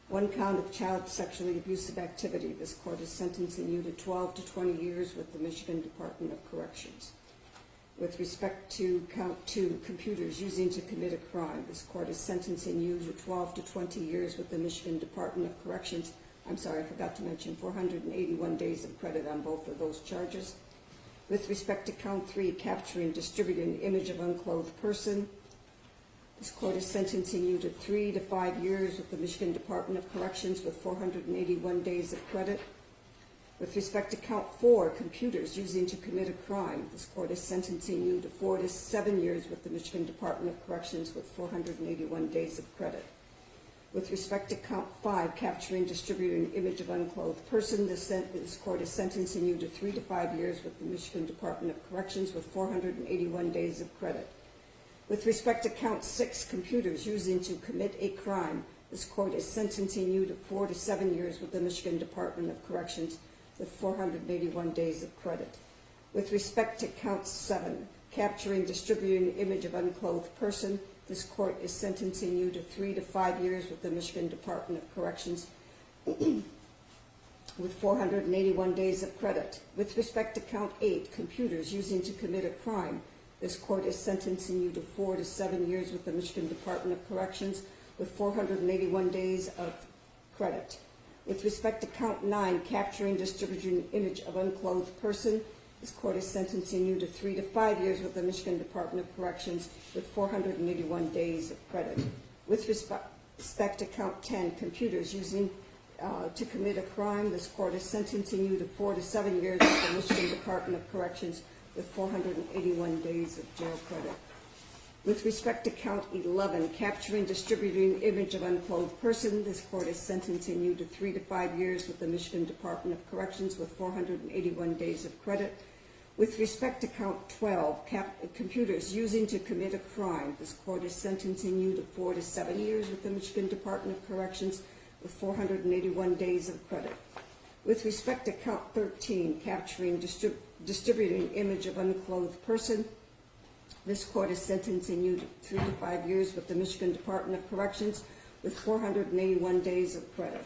One count of child sexually abusive activity. This court is sentencing you to 12 to 20 years with the Michigan Department of Corrections. With respect to count 2, computers using to commit a crime, this court is sentencing you to 12 to 20 years with the Michigan Department of Corrections. I'm sorry, I forgot to mention 481 days of credit on both of those charges. With respect to count 3, capturing, distributing the image of unclothed person, this court is sentencing you to 3 to 5 years with the Michigan Department of Corrections with 481 days of credit. With respect to count 4, computers using to commit a crime, this court is sentencing you to 4 to 7 years with the Michigan Department of Corrections with 481 days of credit. With respect to count 5, capturing, distributing an image of unclothed person, this court is sentencing you to 3 to 5 years with the Michigan Department of Corrections with 481 days of credit. With respect to count 6, computers using to commit a crime, this court is sentencing you to 4 to 7 years with the Michigan Department of Corrections with 481 days of credit. With respect to count 7, capturing, distributing an image of unclothed person, this court is sentencing you to 3 to 5 years with the Michigan Department of Corrections with 481 days of credit. With respect to count 8, computers using to commit a crime, this court is sentencing you to 4 to 7 years with the Michigan Department of Corrections with 481 days of credit. With respect to count 9, capturing, distributing an image of unclothed person, this court is sentencing you to 3 to 5 years with the Michigan Department of Corrections with 481 days of credit. With respect to count 10, computers using to commit a crime, this court is sentencing you to 4 to 7 years with the Michigan Department of Corrections with 481 days of jail credit. With respect to count 11, capturing, distributing an image of unclothed person, this court is sentencing you to 3 to 5 years with the Michigan Department of Corrections with 481 days of credit. With respect to count 12, computers using to commit a crime, this court is sentencing you to 4 to 7 years with the Michigan Department of Corrections with 481 days of credit. With respect to count 13, capturing, distributing an image of unclothed person, this court is sentencing you to 3 to 5 years with the Michigan Department of Corrections with 481 days of credit.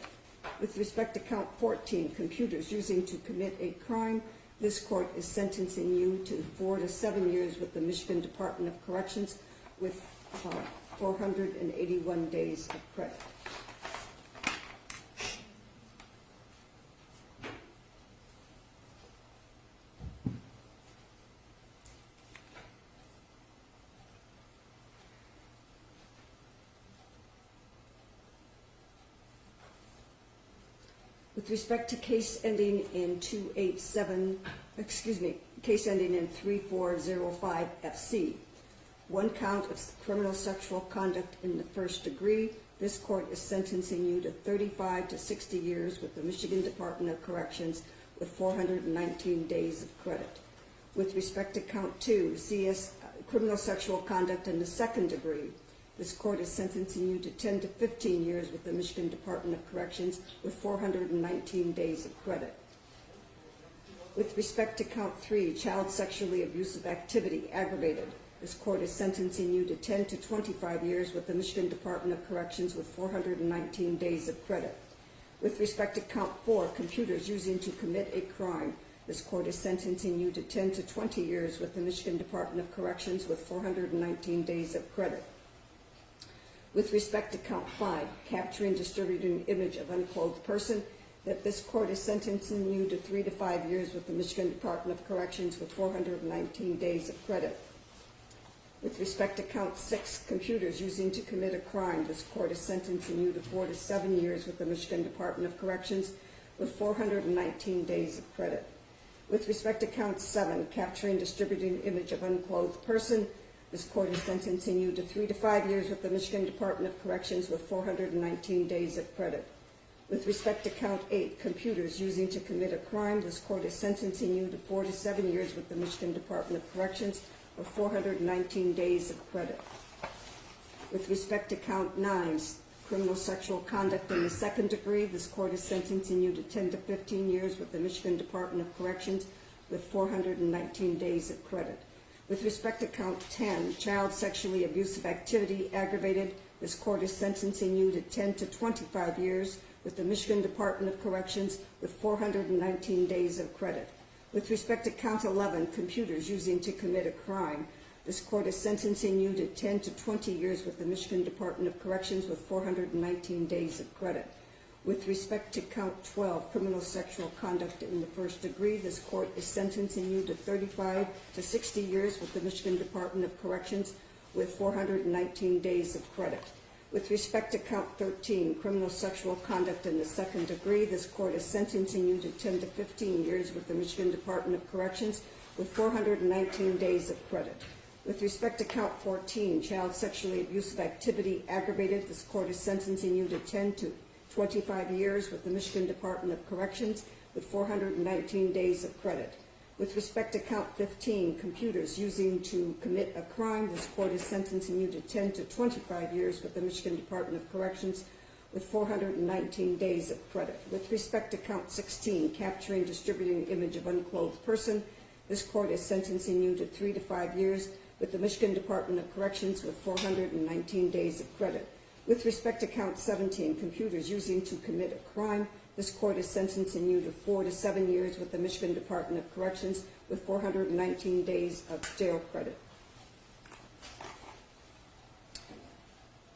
With respect to count 14, computers using to commit a crime, this court is sentencing you to 4 to 7 years with the Michigan Department of Corrections with 481 days of credit. With respect to case ending in 3405 FC, 1 count of criminal sexual conduct in the first degree, this court is sentencing you to 35 to 60 years with the Michigan Department of Corrections with 419 days of credit. With respect to count 2, criminal sexual conduct in the second degree, this court is sentencing you to 10 to 15 years with the Michigan Department of Corrections with 419 days of credit. With respect to count 3, child sexually abusive activity aggravated, this court is sentencing you to 10 to 25 years with the Michigan Department of Corrections with 419 days of credit. With respect to count 4, computers using to commit a crime, this court is sentencing you to 10 to 20 years with the Michigan Department of Corrections with 419 days of credit. With respect to count 5, capturing, distributing an image of unclothed person, that this court is sentencing you to 3 to 5 years with the Michigan Department of Corrections with 419 days of credit. With respect to count 6, computers using to commit a crime, this court is sentencing you to 4 to 7 years with the Michigan Department of Corrections with 419 days of credit. With respect to count 7, capturing, distributing an image of unclothed person, this court is sentencing you to 3 to 5 years with the Michigan Department of Corrections with 419 days of credit. With respect to count 8, computers using to commit a crime, this court is sentencing you to 4 to 7 years with the Michigan Department of Corrections with 419 days of credit. With respect to count 9, criminal sexual conduct in the second degree, this court is sentencing you to 10 to 15 years with the Michigan Department of Corrections with 419 days of credit. With respect to count 10, child sexually abusive activity aggravated, this court is sentencing you to 10 to 25 years with the Michigan Department of Corrections with 419 days of credit. With respect to count 11, computers using to commit a crime, this court is sentencing you to 10 to 20 years with the Michigan Department of Corrections with 419 days of credit. With respect to count 12, criminal sexual conduct in the first degree, this court is sentencing you to 35 to 60 years with the Michigan Department of Corrections with 419 days of credit. With respect to count 13, criminal sexual conduct in the second degree, this court is sentencing you to 10 to 15 years with the Michigan Department of Corrections with 419 days of credit. With respect to count 14, child sexually abusive activity aggravated, this court is sentencing you to 10 to 25 years with the Michigan Department of Corrections with 419 days of credit. With respect to count 15, computers using to commit a crime, this court is sentencing you to 10 to 25 years with the Michigan Department of Corrections with 419 days of credit. With respect to count 16, capturing, distributing the image of unclothed person, this court is sentencing you to 3 to 5 years with the Michigan Department of Corrections with 419 days of credit. With respect to count 17, computers using to commit a crime, this court is sentencing you to 4 to 7 years with the Michigan Department of Corrections with 419 days of jail credit.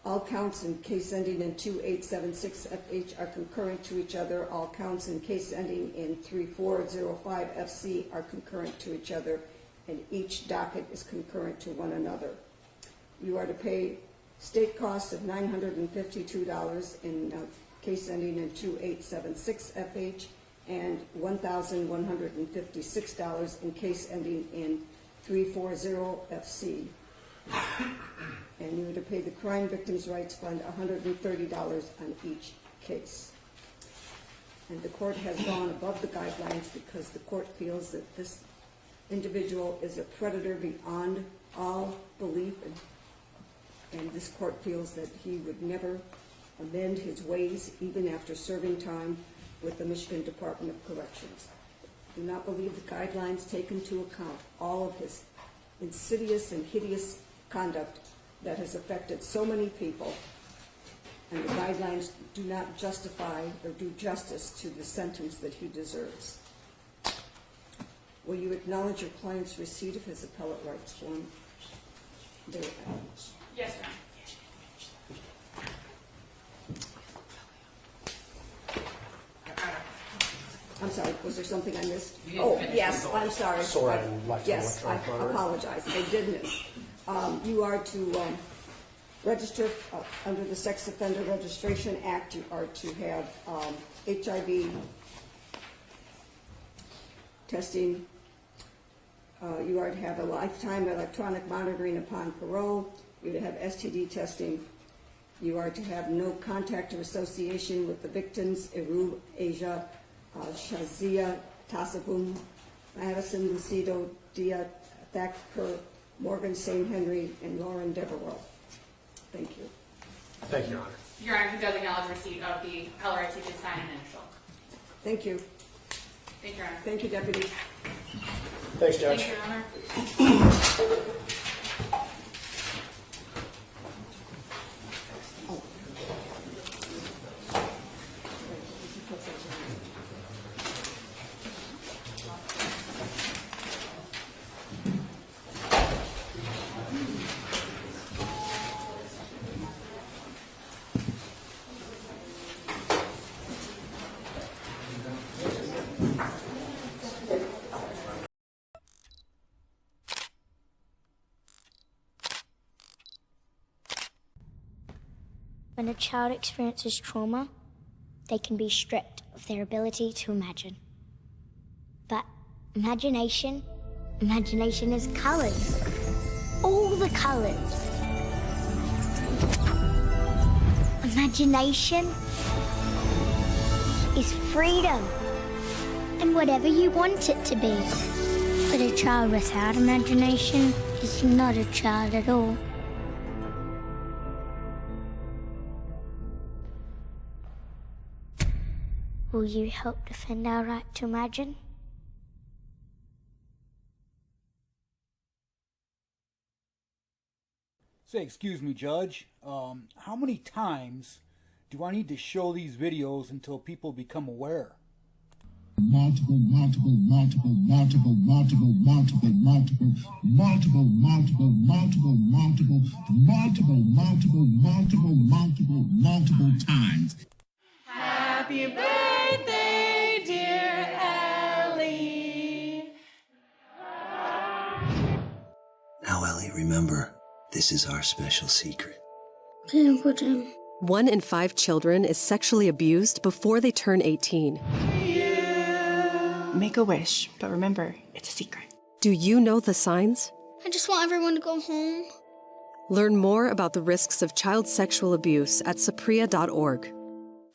All counts in case ending in 2876FH are concurrent to each other. All counts in case ending in 3405FC are concurrent to each other, and each docket is concurrent to one another. You are to pay state costs of $952 in case ending in 2876FH and $1,156 in case ending in 340FC. And you are to pay the Crime Victims' Rights Fund $130 on each case. And the court has gone above the guidelines because the court feels that this individual is a predator beyond all belief, and this court feels that he would never amend his ways even after serving time with the Michigan Department of Corrections. Do not believe the guidelines take into account all of his insidious and hideous conduct that has affected so many people, and the guidelines do not justify or do justice to the sentence that he deserves. Will you acknowledge your client's receipt of his appellate rights form? There. Yes, ma'am. I'm sorry, was there something I missed? Oh, yes, I'm sorry. Yes, I apologize. I did miss. You are to register under the Sex Offender Registration Act. You are to have HIV testing. You are to have a lifetime electronic monitoring upon parole. You are to have STD testing. You are to have no contact or association with the victims, Eru, Asia, Shazia, Tasabum, Madison, Lucido, Dia, Thacker, Morgan St. Henry, and Lauren Deverell. Thank you. Thank you, Your Honor. Your Honor, he does acknowledge receipt of the LRIT to sign an initial. Thank you. Thank you, Your Honor. Thank you, Deputy. Thanks, Judge. Thank you, Your Honor. When a child experiences trauma, they can be stripped of their ability to imagine. But imagination is colors. All the colors. Imagination is freedom. And whatever you want it to be. But a child without imagination is not a child at all. Will you help defend our right to imagine? Say, excuse me, Judge. How many times do I need to show these videos until people become aware? Multiple times. Happy birthday, dear Ellie. Now, Ellie, remember, this is our special secret. 1 in 5 children is sexually abused before they turn 18. Make a wish, but remember, it's a secret. Do you know the signs? I just want everyone to go home. Learn more about the risks of child sexual abuse at sapria.org.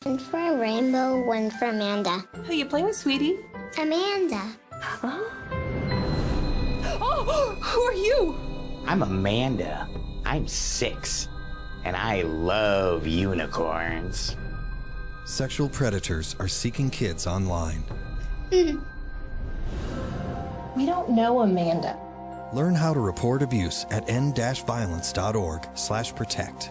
One for a rainbow, one for Amanda. Who you playing with, sweetie? Amanda. Oh, who are you? I'm Amanda. I'm 6. And I love unicorns. Sexual predators are seeking kids online. We don't know Amanda. Learn how to report abuse at end-violence.org/protect.